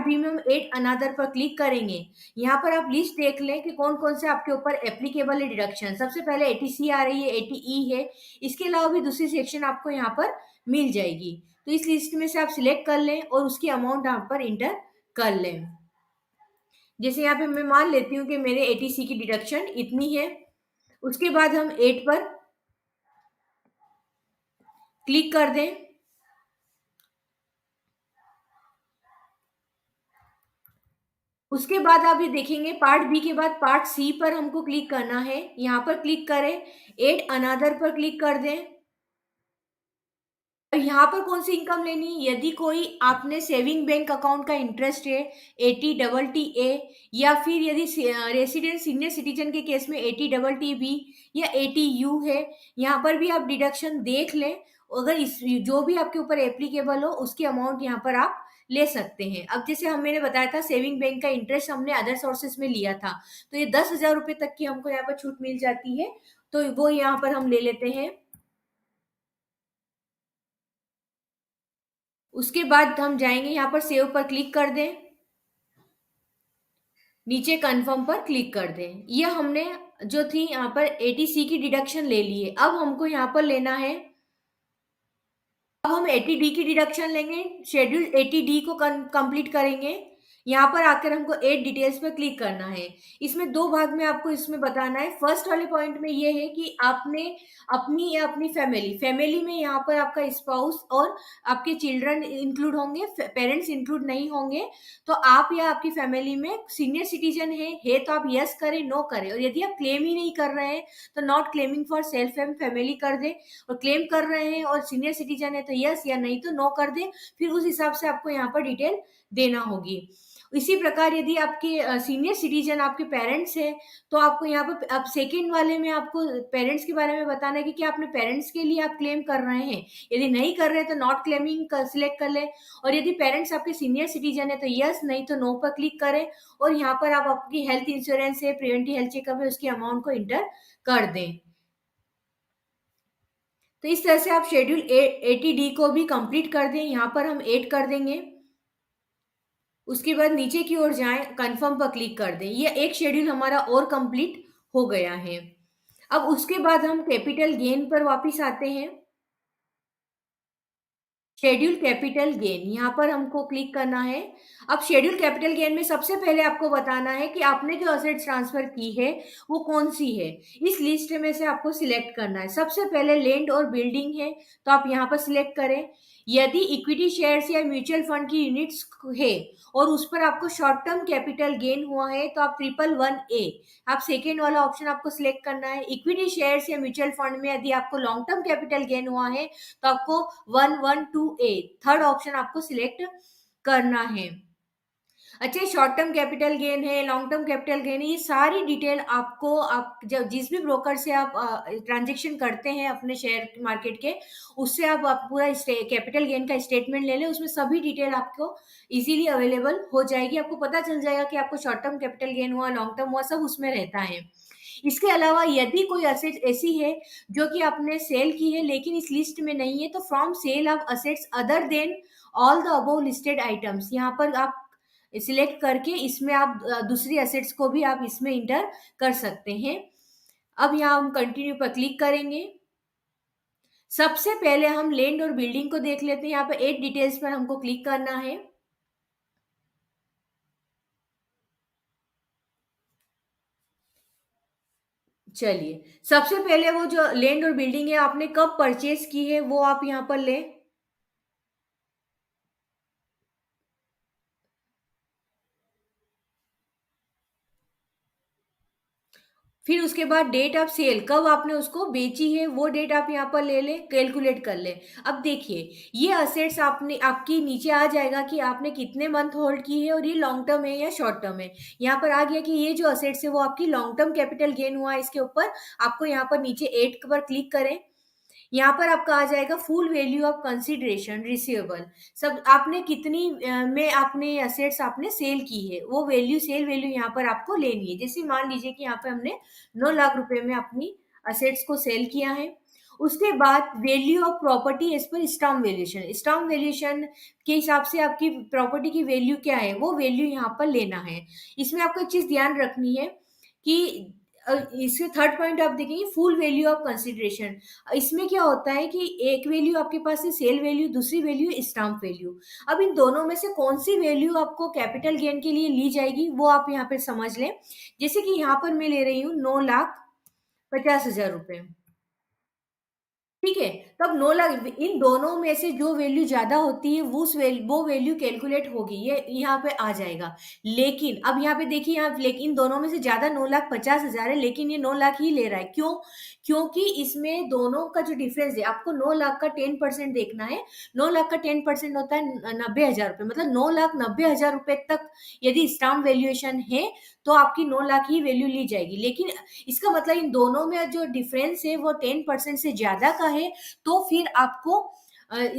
बी में हम एड अनदर पर क्लिक करेंगे। यहाँ पर आप लिस्ट देख लें कि कौन कौन से आपके ऊपर एप्लीकेबल है डिडक्शन। सबसे पहले 80C आ रही है, 80E है। इसके अलावा भी दूसरी सेक्शन आपको यहाँ पर मिल जाएगी। तो इस लिस्ट में से आप सिलेक्ट कर लें और उसकी अमाउंट यहाँ पर इंटर कर लें। जैसे यहाँ पे मैं मान लेती हूँ कि मेरे एटीसी की डिडक्शन इतनी है। उसके बाद हम 8 पर क्लिक कर दें। उसके बाद आप ये देखेंगे पार्ट बी के बाद पार्ट सी पर हमको क्लिक करना है। यहाँ पर क्लिक करें, एड अनदर पर क्लिक कर दें। यहाँ पर कौन सी इनकम लेनी है? यदि कोई आपने सेविंग बैंक अकाउंट का इंटरेस्ट है 80 टी या फिर यदि रेसिडेंट सीनियर सिटीजन के केस में 80 या 80 है, यहाँ पर भी आप डिडक्शन देख लें। अगर इस जो भी आपके ऊपर एप्लीकेबल हो उसकी अमाउंट यहाँ पर आप ले सकते हैं। अब जैसे हम मैंने बताया था सेविंग बैंक का इंटरेस्ट हमने अदर सोर्सेस में लिया था, तो ये 10,000 रुपए तक की हमको यहाँ पर छूट मिल जाती है, तो वो यहाँ पर हम ले लेते हैं। उसके बाद हम जाएंगे यहाँ पर सेव पर क्लिक कर दें, नीचे कंफर्म पर क्लिक कर दें। ये हमने जो थी यहाँ पर एटीसी की डिडक्शन ले ली है। अब हमको यहाँ पर लेना है, अब हम 80 डी की डिडक्शन लेंगे, शेड्यूल 80 डी को कंप्लीट करेंगे। यहाँ पर आकर हमको 8 डिटेल्स पर क्लिक करना है। इसमें दो भाग में आपको इसमें बताना है। फर्स्ट वाले पॉइंट में ये है कि आपने अपनी या अपनी फैमिली में यहाँ पर आपका स्पाउस और आपके चिल्ड्रन इंक्लूड होंगे, पेरेंट्स इंक्लूड नहीं होंगे। तो आप या आपकी फैमिली में सीनियर सिटीजन है तो आप यस करें, नो करें। और यदि आप क्लेम ही नहीं कर रहे हैं तो not claiming for self and family कर दें। और क्लेम कर रहे हैं और सीनियर सिटीजन है तो यस, या नहीं तो नो कर दें। फिर उस हिसाब से आपको यहाँ पर डिटेल देना होगी। इसी प्रकार यदि आपके सीनियर सिटीजन आपके पेरेंट्स हैं तो आपको यहाँ पर अब सेकंड वाले में आपको पेरेंट्स के बारे में बताना है कि क्या अपने पेरेंट्स के लिए आप क्लेम कर रहे हैं। यदि नहीं कर रहे हैं तो नॉट क्लेमिंग सिलेक्ट कर लें। और यदि पेरेंट्स आपके सीनियर सिटीजन है तो यस, नहीं तो नो पर क्लिक करें। और यहाँ पर आप आपकी हेल्थ इंश्योरेंस है, प्रिवेंटिव हेल्थ चेकअप है, उसकी अमाउंट को इंटर कर दें। तो इस तरह से आप शेड्यूल 80 डी को भी कंप्लीट कर दें। यहाँ पर हम 8 कर देंगे। उसके बाद नीचे की ओर जाएं, कंफर्म पर क्लिक कर दें। ये एक शेड्यूल हमारा और कंप्लीट हो गया है। अब उसके बाद हम कैपिटल गेन पर वापस आते हैं। शेड्यूल कैपिटल गेन, यहाँ पर हमको क्लिक करना है। अब शेड्यूल कैपिटल गेन में सबसे पहले आपको बताना है कि आपने जो असेट्स ट्रांसफर की है वो कौन सी है। इस लिस्ट में से आपको सिलेक्ट करना है। सबसे पहले लैंड और बिल्डिंग है तो आप यहाँ पर सिलेक्ट करें। यदि इक्विटी शेयर्स या म्यूचुअल फंड की यूनिट्स है और उस पर आपको शॉर्ट टर्म कैपिटल गेन हुआ है तो आप 111A, आप सेकेंड वाला ऑप्शन आपको सिलेक्ट करना है। इक्विटी शेयर्स या म्यूचुअल फंड में यदि आपको लॉन्ग टर्म कैपिटल गेन हुआ है तो आपको 112A, थर्ड ऑप्शन आपको सिलेक्ट करना है। अच्छा, शॉर्ट टर्म कैपिटल गेन है, लॉन्ग टर्म कैपिटल गेन है, ये सारी डिटेल आपको आप जब जिस भी ब्रोकर से आप ट्रांजेक्शन करते हैं अपने शेयर मार्केट के, उससे आप पूरा कैपिटल गेन का स्टेटमेंट ले लें। उसमें सभी डिटेल आपको इजीली अवेलेबल हो जाएगी। आपको पता चल जाएगा कि आपको शॉर्ट टर्म कैपिटल गेन हुआ, लॉन्ग टर्म हुआ, सब उसमें रहता है। इसके अलावा यदि कोई असेट ऐसी है जो कि आपने सेल की है लेकिन इस लिस्ट में नहीं है तो from sale of assets other than all the above listed items, यहाँ पर आप सिलेक्ट करके इसमें आप दूसरी असेट्स को भी आप इसमें इंटर कर सकते हैं। अब यहाँ हम कंटिन्यू पर क्लिक करेंगे। सबसे पहले हम लैंड और बिल्डिंग को देख लेते हैं। यहाँ पर 8 डिटेल्स पर हमको क्लिक करना है। चलिए, सबसे पहले वो जो लैंड और बिल्डिंग है आपने कब परचेज की है वो आप यहाँ पर लें। फिर उसके बाद डेट ऑफ सेल, कब आपने उसको बेची है वो डेट आप यहाँ पर ले लें, कैलकुलेट कर लें। अब देखिए ये असेट्स आपने आपकी नीचे आ जाएगा कि आपने कितने मंथ होल्ड की है और ये लॉन्ग टर्म है या शॉर्ट टर्म है। यहाँ पर आ गया कि ये जो असेट्स है वो आपकी लॉन्ग टर्म कैपिटल गेन हुआ है। इसके ऊपर आपको यहाँ पर नीचे 8 पर क्लिक करें। यहाँ पर आपका आ जाएगा full value of consideration receivable, सब आपने कितनी में आपने असेट्स आपने सेल की है वो वैल्यू, सेल वैल्यू यहाँ पर आपको लेनी है। जैसे मान लीजिए कि यहाँ पे हमने 9 लाख रुपए में अपनी असेट्स को सेल किया है। उसके बाद value of property as per stamp valuation, stamp valuation के हिसाब से आपकी प्रॉपर्टी की वैल्यू क्या है वो वैल्यू यहाँ पर लेना है। इसमें आपको एक चीज ध्यान रखनी है कि इसके थर्ड पॉइंट आप देखेंगे फुल वैल्यू ऑफ कंसिडरेशन। इसमें क्या होता है कि एक वैल्यू आपके पास है सेल वैल्यू, दूसरी वैल्यू स्टाम्प वैल्यू। अब इन दोनों में से कौन सी वैल्यू आपको कैपिटल गेन के लिए ली जाएगी वो आप यहाँ पे समझ लें। जैसे कि यहाँ पर मैं ले रही हूँ 9,50,000 रुपए, ठीक है। तब 9 लाख, इन दोनों में से जो वैल्यू ज्यादा होती है वो वैल्यू कैलकुलेट होगी, ये यहाँ पे आ जाएगा। लेकिन अब यहाँ पे देखिए, यहाँ लेकिन इन दोनों में से ज्यादा 9,50,000 है, लेकिन ये 9 लाख ही ले रहा है, क्यों? क्योंकि इसमें दोनों का जो डिफरेंस है, आपको 9 लाख का 10% देखना है। 9 लाख का 10% होता है 90,000 रुपए, मतलब 9,90,000 रुपए तक यदि स्टाम्प वैल्यूएशन है तो आपकी 9 लाख ही वैल्यू ली जाएगी। लेकिन इसका मतलब इन दोनों में जो डिफरेंस है वो 10% से ज्यादा का है, तो फिर आपको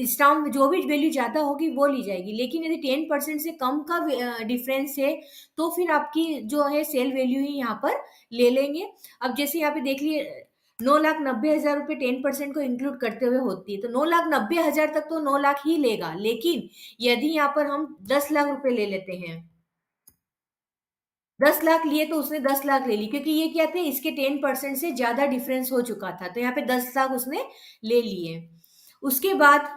स्टाम्प जो भी वैल्यू ज्यादा होगी वो ली जाएगी। लेकिन यदि 10% से कम का डिफरेंस है तो फिर आपकी जो है सेल वैल्यू ही यहाँ पर ले लेंगे। अब जैसे यहाँ पे देख लिए 9,90,000 रुपये 10% को इंक्लूड करते हुए होती है, तो 9,90,000 तक तो 9 लाख ही लेगा। लेकिन यदि यहाँ पर हम 10 लाख रुपए ले लेते हैं, 10 लाख लिए तो उसने 10 लाख ले ली, क्योंकि ये क्या थे, इसके 10% से ज्यादा डिफरेंस हो चुका था, तो यहाँ पे 10 लाख उसने ले लिए। उसके बाद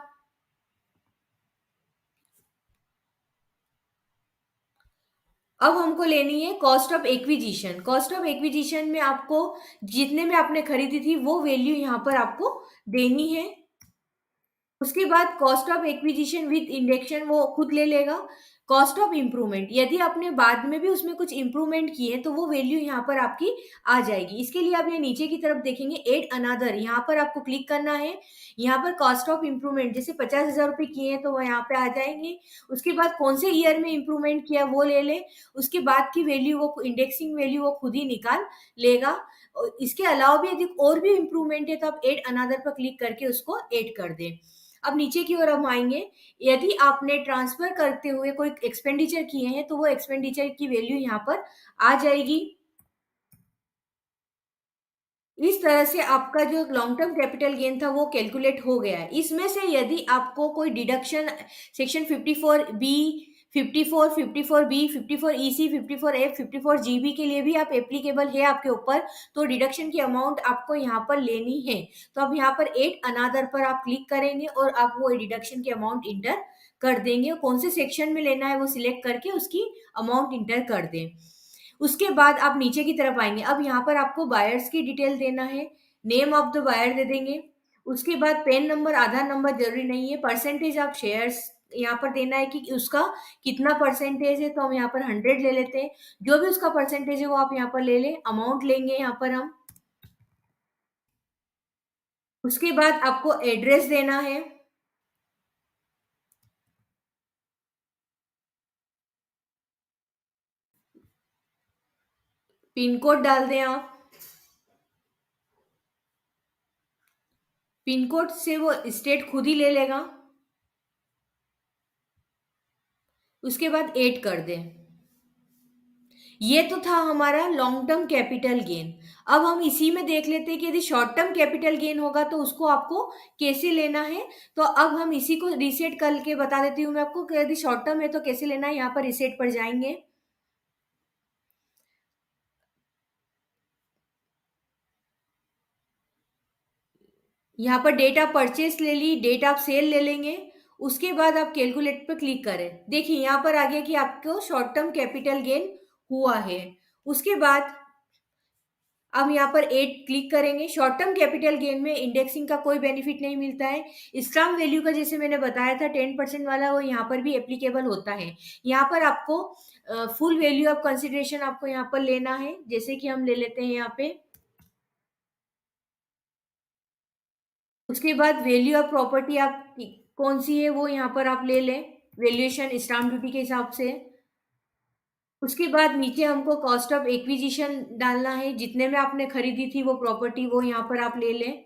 अब हमको लेनी है cost of acquisition. Cost of acquisition में आपको जितने में आपने खरीदी थी वो वैल्यू यहाँ पर आपको देनी है। उसके बाद cost of acquisition with induction वो खुद ले लेगा। कॉस्ट ऑफ इम्प्रूवमेंट, यदि आपने बाद में भी उसमें कुछ इम्प्रूवमेंट किए तो वो वैल्यू यहाँ पर आपकी आ जाएगी। इसके लिए आप ये नीचे की तरफ देखेंगे एड अनदर, यहाँ पर आपको क्लिक करना है। यहाँ पर कॉस्ट ऑफ इम्प्रूवमेंट जैसे 50,000 रुपये किए हैं तो वो यहाँ पे आ जाएंगे। उसके बाद कौन से ईयर में इम्प्रूवमेंट किया वो ले ले। उसके बाद की वैल्यू वो इंडेक्सिंग वैल्यू वो खुद ही निकाल लेगा। और इसके अलावा भी यदि और भी इम्प्रूवमेंट है तो आप एड अनदर पर क्लिक करके उसको एड कर दें। अब नीचे की ओर हम आएंगे। यदि आपने ट्रांसफर करते हुए कोई एक्सपेंडिचर किए हैं तो वो एक्सपेंडिचर की वैल्यू यहाँ पर आ जाएगी। इस तरह से आपका जो लॉन्ग टर्म कैपिटल गेन था वो कैलकुलेट हो गया है। इसमें से यदि आपको कोई deduction section 54B, 54B, 54EC, 54F, 54GB के लिए भी आप एप्लीकेबल है आपके ऊपर, तो डिडक्शन की अमाउंट आपको यहाँ पर लेनी है। तो अब यहाँ पर एड अनादर पर आप क्लिक करेंगे और आप वो डिडक्शन की अमाउंट इंटर कर देंगे। कौन से सेक्शन में लेना है वो सिलेक्ट करके उसकी अमाउंट इंटर कर दें। उसके बाद आप नीचे की तरफ आएंगे। अब यहाँ पर आपको बायर्स की डिटेल देना है, नेम ऑफ द बायर दे देंगे। उसके बाद पेन नंबर, आधार नंबर जरूरी नहीं है। परसेंटेज ऑफ शेयर्स यहाँ पर देना है कि उसका कितना परसेंटेज है, तो हम यहाँ पर 100 ले लेते हैं। जो भी उसका परसेंटेज है वो आप यहाँ पर ले लें। अमाउंट लेंगे यहाँ पर हम। उसके बाद आपको एड्रेस देना है। पिन कोड डाल दें आप। पिन कोड से वो स्टेट खुद ही ले लेगा। उसके बाद ऐड कर दें। ये तो था हमारा लॉन्ग टर्म कैपिटल गेन। अब हम इसी में देख लेते हैं कि यदि शॉर्ट टर्म कैपिटल गेन होगा तो उसको आपको कैसे लेना है। तो अब हम इसी को रीसेट करके बता देती हूँ मैं आपको कि यदि शॉर्ट टर्म है तो कैसे लेना है। यहाँ पर रीसेट पर जाएंगे। यहाँ पर डेट ऑफ परचेस ले ली, डेट ऑफ सेल ले लेंगे। उसके बाद आप कैलकुलेट पर क्लिक करें। देखिए यहाँ पर आ गया कि आपको शॉर्ट टर्म कैपिटल गेन हुआ है। उसके बाद अब यहाँ पर एट क्लिक करेंगे। शॉर्ट टर्म कैपिटल गेन में इंडेक्सिंग का कोई बेनिफिट नहीं मिलता है। स्टाम्प वैल्यू का जैसे मैंने बताया था 10% वाला, वो यहाँ पर भी एप्लीकेबल होता है। यहाँ पर आपको फुल वैल्यू ऑफ कंसिडरेशन आपको यहाँ पर लेना है। जैसे कि हम ले लेते हैं यहाँ पे। उसके बाद वैल्यू ऑफ प्रॉपर्टी आप कौन सी है वो यहाँ पर आप ले लें, वैल्यूएशन स्टाम्प ड्यूटी के हिसाब से। उसके बाद नीचे हमको कॉस्ट ऑफ एक्विजिशन डालना है, जितने में आपने खरीदी थी वो प्रॉपर्टी वो यहाँ पर आप ले लें।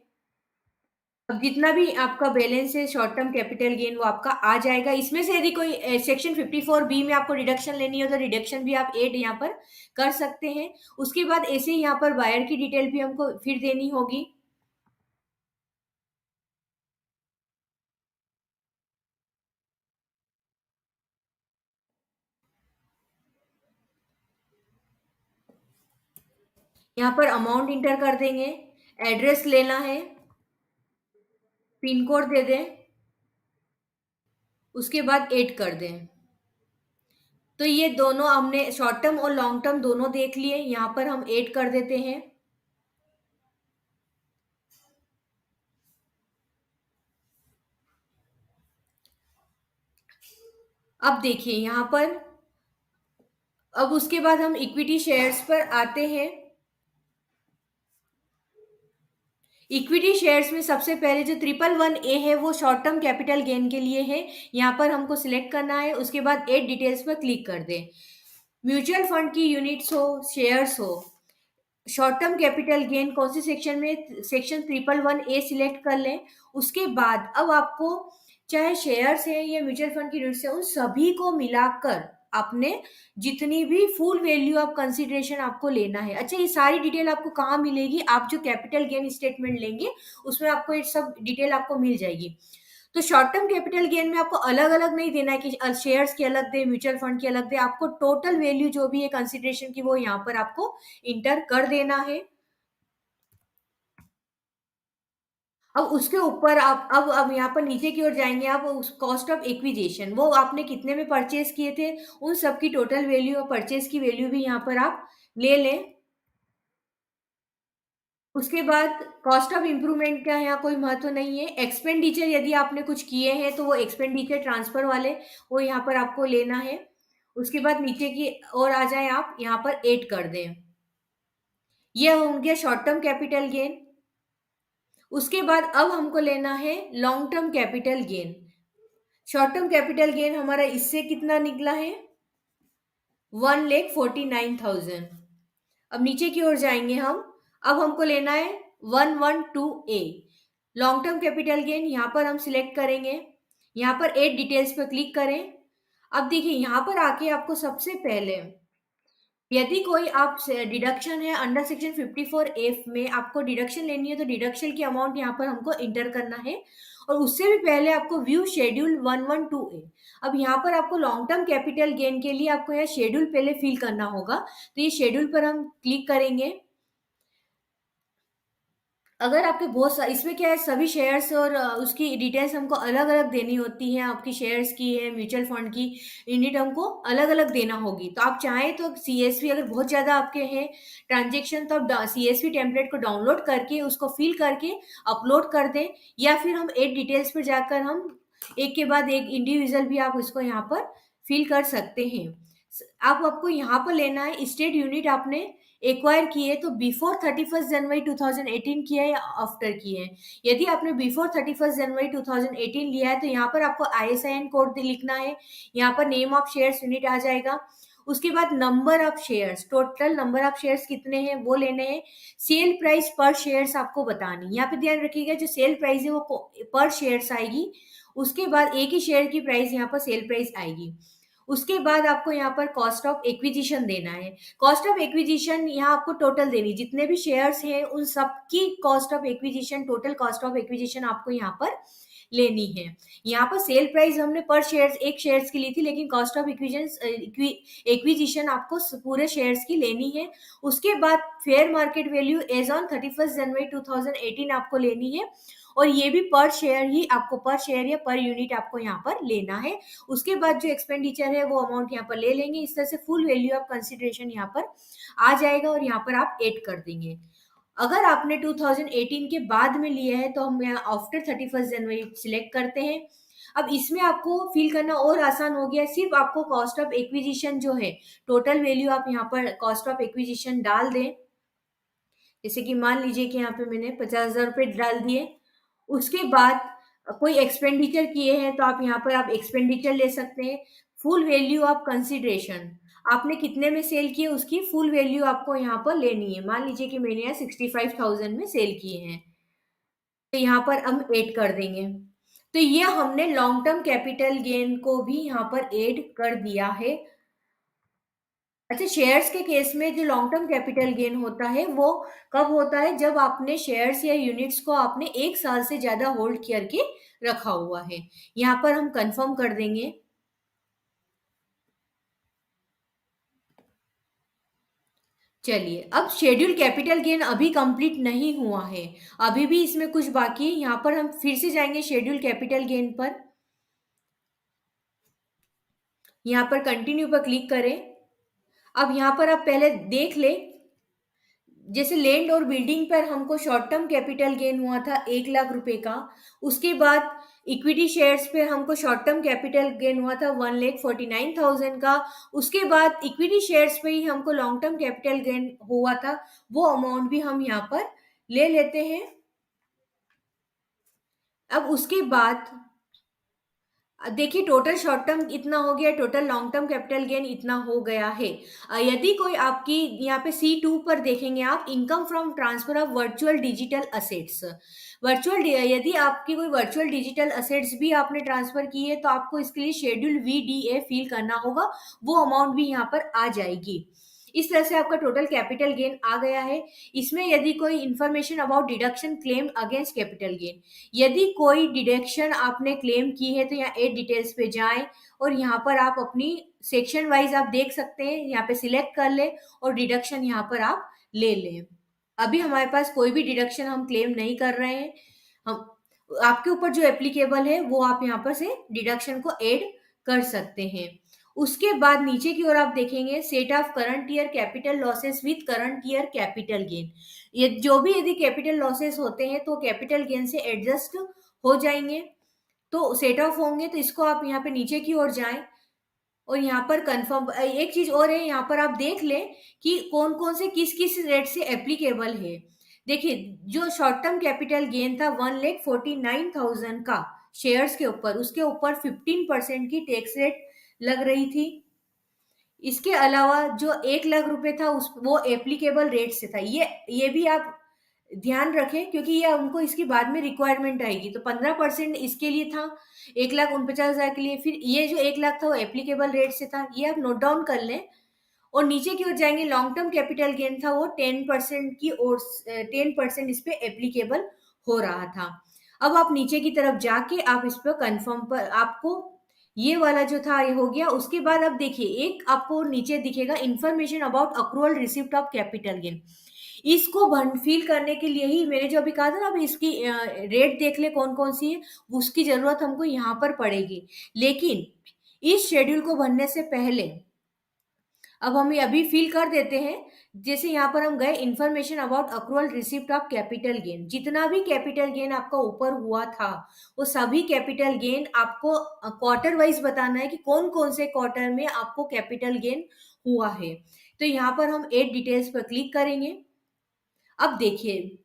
अब जितना भी आपका बैलेंस है शॉर्ट टर्म कैपिटल गेन वो आपका आ जाएगा। इसमें से यदि कोई सेक्शन 54B में आपको रिडक्शन लेनी हो तो रिडक्शन भी आप एड यहाँ पर कर सकते हैं। उसके बाद ऐसे ही यहाँ पर बायर की डिटेल भी हमको फिर देनी होगी। यहाँ पर अमाउंट इंटर कर देंगे, एड्रेस लेना है, पिन कोड दे दें, उसके बाद ऐड कर दें। तो ये दोनों हमने शॉर्ट टर्म और लॉन्ग टर्म दोनों देख लिए, यहाँ पर हम ऐड कर देते हैं। अब देखिए यहाँ पर, अब उसके बाद हम इक्विटी शेयर्स पर आते हैं। इक्विटी शेयर्स में सबसे पहले जो 111A है वो शॉर्ट टर्म कैपिटल गेन के लिए है, यहाँ पर हमको सिलेक्ट करना है। उसके बाद एड डिटेल्स पर क्लिक कर दें। म्यूचुअल फंड की यूनिट्स हो, शेयर्स हो, शॉर्ट टर्म कैपिटल गेन कौन से सेक्शन में, सेक्शन 111A सिलेक्ट कर लें। उसके बाद अब आपको चाहे शेयर्स है या म्यूचुअल फंड की यूनिट्स है, उन सभी को मिलाकर आपने जितनी भी फुल वैल्यू ऑफ कंसिडरेशन आपको लेना है। अच्छा, ये सारी डिटेल आपको कहाँ मिलेगी? आप जो कैपिटल गेन स्टेटमेंट लेंगे उसमें आपको ये सब डिटेल आपको मिल जाएगी। तो शॉर्ट टर्म कैपिटल गेन में आपको अलग अलग नहीं देना है कि शेयर्स की अलग दे, म्यूचुअल फंड की अलग दे। आपको टोटल वैल्यू जो भी है कंसिडरेशन की वो यहाँ पर आपको इंटर कर देना है। अब उसके ऊपर आप अब यहाँ पर नीचे की ओर जाएंगे, आप उस कॉस्ट ऑफ एक्विजिशन, वो आपने कितने में परचेज किए थे, उन सब की टोटल वैल्यू और परचेज की वैल्यू भी यहाँ पर आप ले लें। उसके बाद कॉस्ट ऑफ इम्प्रूवमेंट का यहाँ कोई महत्व नहीं है। एक्सपेंडिचर यदि आपने कुछ किए हैं तो वो एक्सपेंडिचर ट्रांसफर वाले वो यहाँ पर आपको लेना है। उसके बाद नीचे की ओर आ जाए, आप यहाँ पर ऐड कर दें। ये होंगे शॉर्ट टर्म कैपिटल गेन। उसके बाद अब हमको लेना है long term capital gain. Short term capital gain हमारा इससे कितना निकला है, 1,49,000। अब नीचे की ओर जाएंगे हम, अब हमको लेना है 112A long term capital gain. यहाँ पर हम सिलेक्ट करेंगे, यहाँ पर एड डिटेल्स पर क्लिक करें। अब देखिए यहाँ पर आके आपको सबसे पहले यदि कोई आप डिडक्शन है अंडर सेक्शन 54F में आपको डिडक्शन लेनी है तो डिडक्शन की अमाउंट यहाँ पर हमको इंटर करना है। और उससे भी पहले आपको व्यू शेड्यूल 112A। अब यहाँ पर आपको लॉन्ग टर्म कैपिटल गेन के लिए आपको यहाँ शेड्यूल पहले फिल करना होगा, तो ये शेड्यूल पर हम क्लिक करेंगे। अगर आपके बहुत सारे इसमें क्या है, सभी शेयर्स और उसकी डिटेल्स हमको अलग अलग देनी होती हैं। आपकी शेयर्स की है, म्यूचुअल फंड की यूनिट हमको अलग अलग देना होगी। तो आप चाहें तो सीएसवी अगर बहुत ज़्यादा आपके हैं ट्रांजेक्शन, तो आप सीएसवी टेम्पलेट को डाउनलोड करके उसको फिल करके अपलोड कर दें, या फिर हम एड डिटेल्स पर जाकर हम एक के बाद एक इंडिविजुअल भी आप उसको यहाँ पर फिल कर सकते हैं। आपको यहाँ पर लेना है स्टेट यूनिट आपने एक्वायर किए तो बिफोर 31 जनवरी 2018 किया है या आफ्टर किए हैं। यदि आपने बिफोर 31 जनवरी 2018 लिया है तो यहाँ पर आपको ISIN कोड लिखना है। यहाँ पर नेम ऑफ शेयर्स यूनिट आ जाएगा। उसके बाद number of shares, total number of shares कितने हैं वो लेने हैं। सेल प्राइस पर शेयर्स आपको बतानी, यहाँ पे ध्यान रखिएगा जो सेल प्राइस है वो पर शेयर्स आएगी। उसके बाद एक ही शेयर की प्राइस यहाँ पर सेल प्राइस आएगी। उसके बाद आपको यहाँ पर कॉस्ट ऑफ एक्विजिशन देना है। कॉस्ट ऑफ एक्विजिशन यहाँ आपको टोटल देनी, जितने भी शेयर्स हैं उन सबकी cost of acquisition, total cost of acquisition आपको यहाँ पर लेनी है। यहाँ पर सेल प्राइस हमने पर शेयर्स एक शेयर्स की ली थी, लेकिन कॉस्ट ऑफ एक्विजिशन आपको पूरे शेयर्स की लेनी है। उसके बाद fair market value as on 31 January 2018 आपको लेनी है, और ये भी पर शेयर ही आपको, पर शेयर या पर यूनिट आपको यहाँ पर लेना है। उसके बाद जो एक्सपेंडिचर है वो अमाउंट यहाँ पर ले लेंगे। इस तरह से फुल वैल्यू ऑफ कंसिडरेशन यहाँ पर आ जाएगा और यहाँ पर आप ऐड कर देंगे। अगर आपने 2018 के बाद में लिया है तो हम यहाँ आफ्टर 31 जनवरी सिलेक्ट करते हैं। अब इसमें आपको फिल करना और आसान हो गया, सिर्फ आपको कॉस्ट ऑफ एक्विजिशन जो है टोटल वैल्यू आप यहाँ पर कॉस्ट ऑफ एक्विजिशन डाल दें। जैसे कि मान लीजिए कि यहाँ पे मैंने 50,000 रुपये डाल दिए। उसके बाद कोई एक्सपेंडिचर किए हैं तो आप यहाँ पर आप एक्सपेंडिचर ले सकते हैं। फुल वैल्यू ऑफ कंसिडरेशन, आपने कितने में सेल किए उसकी फुल वैल्यू आपको यहाँ पर लेनी है। मान लीजिए कि मैंने यहाँ 65,000 में सेल किए हैं, तो यहाँ पर हम ऐड कर देंगे। तो ये हमने लॉन्ग टर्म कैपिटल गेन को भी यहाँ पर ऐड कर दिया है। अच्छा, शेयर्स के केस में जो लॉन्ग टर्म कैपिटल गेन होता है वो कब होता है, जब आपने शेयर्स या यूनिट्स को आपने 1 साल से ज्यादा होल्ड करके रखा हुआ है। यहाँ पर हम कंफर्म कर देंगे। चलिए, अब शेड्यूल कैपिटल गेन अभी कंप्लीट नहीं हुआ है, अभी भी इसमें कुछ बाकी है। यहाँ पर हम फिर से जाएंगे शेड्यूल कैपिटल गेन पर, यहाँ पर कंटिन्यू पर क्लिक करें। अब यहाँ पर आप पहले देख ले, जैसे लैंड और बिल्डिंग पर हमको शॉर्ट टर्म कैपिटल गेन हुआ था 1 लाख रुपए का। उसके बाद इक्विटी शेयर्स पे हमको शॉर्ट टर्म कैपिटल गेन हुआ था 1,49,000 का। उसके बाद इक्विटी शेयर्स पे ही हमको लॉन्ग टर्म कैपिटल गेन हुआ था, वो अमाउंट भी हम यहाँ पर ले लेते हैं। अब उसके बाद देखिए, टोटल शॉर्ट टर्म इतना हो गया, total long term capital gain इतना हो गया है। यदि कोई आपकी यहाँ पे C2 पर देखेंगे आप, income from transfer of virtual digital assets, यदि आपकी कोई वर्चुअल डिजिटल असेट्स भी आपने ट्रांसफर की है तो आपको इसके लिए शेड्यूल VDA फिल करना होगा, वो अमाउंट भी यहाँ पर आ जाएगी। इस तरह से आपका टोटल कैपिटल गेन आ गया है। इसमें यदि कोई information about deduction claim against capital gain, यदि कोई डिडक्शन आपने क्लेम की है तो यहाँ एड डिटेल्स पे जाएं और यहाँ पर आप अपनी सेक्शन वाइज आप देख सकते हैं, यहाँ पे सिलेक्ट कर ले और डिडक्शन यहाँ पर आप ले लें। अभी हमारे पास कोई भी डिडक्शन हम क्लेम नहीं कर रहे हैं, हम आपके ऊपर जो एप्लीकेबल है वो आप यहाँ पर से डिडक्शन को ऐड कर सकते हैं। उसके बाद नीचे की ओर आप देखेंगे set of current year capital losses with current year capital gain. ये जो भी यदि कैपिटल लॉसेस होते हैं तो कैपिटल गेन से एडजस्ट हो जाएंगे, तो सेट ऑफ होंगे। तो इसको आप यहाँ पे नीचे की ओर जाएं और यहाँ पर कंफर्म, एक चीज और है, यहाँ पर आप देख लें कि कौन कौन से किस किस रेट से एप्लीकेबल है। देखिए, जो शॉर्ट टर्म कैपिटल गेन था 1,49,000 का शेयर्स के ऊपर, उसके ऊपर 15% की टैक्स रेट लग रही थी। इसके अलावा जो 1 लाख रुपए था उस वो एप्लीकेबल रेट से था। ये भी आप ध्यान रखें, क्योंकि ये उनको इसकी बाद में रिक्वायरमेंट आएगी। तो 15% इसके लिए था 1,49,000 के लिए, फिर ये जो 1 लाख था वो एप्लीकेबल रेट से था, ये आप नोट डाउन कर लें। और नीचे की ओर जाएंगे, लॉन्ग टर्म कैपिटल गेन था वो 10% की ओर, 10% इस पे एप्लीकेबल हो रहा था। अब आप नीचे की तरफ जाके आप इस पर कंफर्म पर, आपको ये वाला जो था ये हो गया। उसके बाद अब देखिए, एक आपको नीचे दिखेगा information about accrual receipt of capital gain. इसको फिल करने के लिए ही मैंने जो अभी कहा था ना, अभी इसकी रेट देख ले कौन कौन सी है, उसकी जरूरत हमको यहाँ पर पड़ेगी। लेकिन इस शेड्यूल को भरने से पहले अब हम ये अभी फिल कर देते हैं। जैसे यहाँ पर हम गए information about accrual receipt of capital gain, जितना भी कैपिटल गेन आपका ऊपर हुआ था वो सभी कैपिटल गेन आपको क्वार्टर वाइज बताना है कि कौन कौन से क्वार्टर में आपको कैपिटल गेन हुआ है। तो यहाँ पर हम एड डिटेल्स पर क्लिक करेंगे। अब देखिए,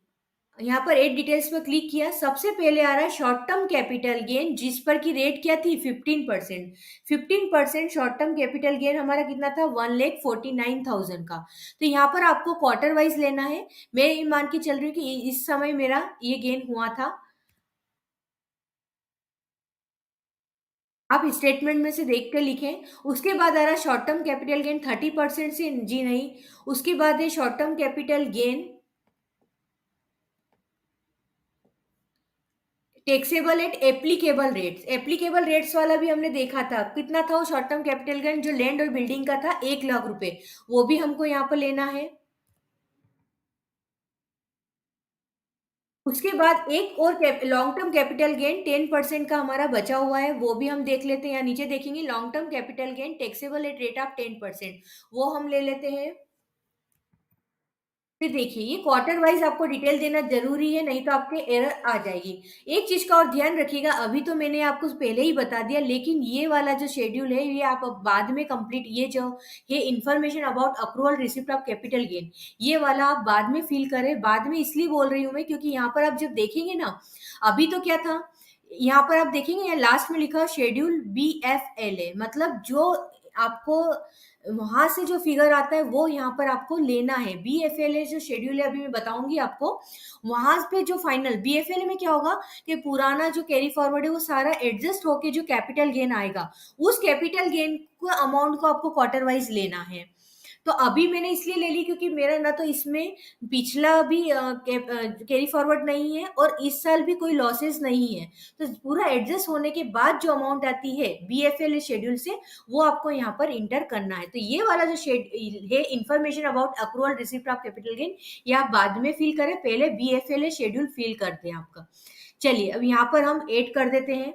यहाँ पर एड डिटेल्स पर क्लिक किया, सबसे पहले आ रहा है शॉर्ट टर्म कैपिटल गेन, जिस पर की रेट क्या थी 15%। 15% शॉर्ट टर्म कैपिटल गेन हमारा कितना था 1,49,000 का। तो यहाँ पर आपको क्वार्टर वाइज लेना है। मैं ये मान के चल रही हूँ कि इस समय मेरा ये गेन हुआ था। आप स्टेटमेंट में से देख कर लिखें। उसके बाद आ रहा है शॉर्ट टर्म कैपिटल गेन 30% से, जी नहीं। उसके बाद है short term capital gain taxable at applicable rates. Applicable rates वाला भी हमने देखा था, कितना था वो शॉर्ट टर्म कैपिटल गेन जो लैंड और बिल्डिंग का था 1 लाख रुपए, वो भी हमको यहाँ पर लेना है। उसके बाद एक और लॉन्ग टर्म कैपिटल गेन 10% का हमारा बचा हुआ है, वो भी हम देख लेते हैं। यहाँ नीचे देखेंगे long term capital gain taxable at rate of 10%, वो हम ले लेते हैं। फिर देखिए, ये क्वार्टर वाइज आपको डिटेल देना जरूरी है, नहीं तो आपके एरर आ जाएगी। एक चीज का और ध्यान रखिएगा, अभी तो मैंने आपको पहले ही बता दिया, लेकिन ये वाला जो शेड्यूल है ये आप अब बाद में कंप्लीट, ये जो है information about approval receipt of capital gain, ये वाला आप बाद में फिल करें। बाद में इसलिए बोल रही हूँ मैं, क्योंकि यहाँ पर आप जब देखेंगे ना, अभी तो क्या था, यहाँ पर आप देखेंगे यहाँ लास्ट में लिखा शेड्यूल BFLA, मतलब जो आपको वहां से जो फिगर आता है वो यहाँ पर आपको लेना है। BFLA जो शेड्यूल है, अभी मैं बताऊंगी आपको, वहां पे जो फाइनल BFLA में क्या होगा कि पुराना जो कैरी फॉरवर्ड है वो सारा एडजस्ट होके जो कैपिटल गेन आएगा, उस कैपिटल गेन को अमाउंट को आपको क्वार्टर वाइज लेना है। तो अभी मैंने इसलिए ले ली क्योंकि मेरा ना तो इसमें पिछला भी कैरी फॉरवर्ड नहीं है और इस साल भी कोई लॉसेस नहीं है। तो पूरा एडजस्ट होने के बाद जो अमाउंट आती है बीएफएल शेड्यूल से, वो आपको यहाँ पर इंटर करना है। तो ये वाला जो शेड है information about accrual receipt of capital gain, ये आप बाद में फिल करें, पहले बीएफएल शेड्यूल फिल करते हैं आपका। चलिए अब यहाँ पर हम ऐड कर देते हैं।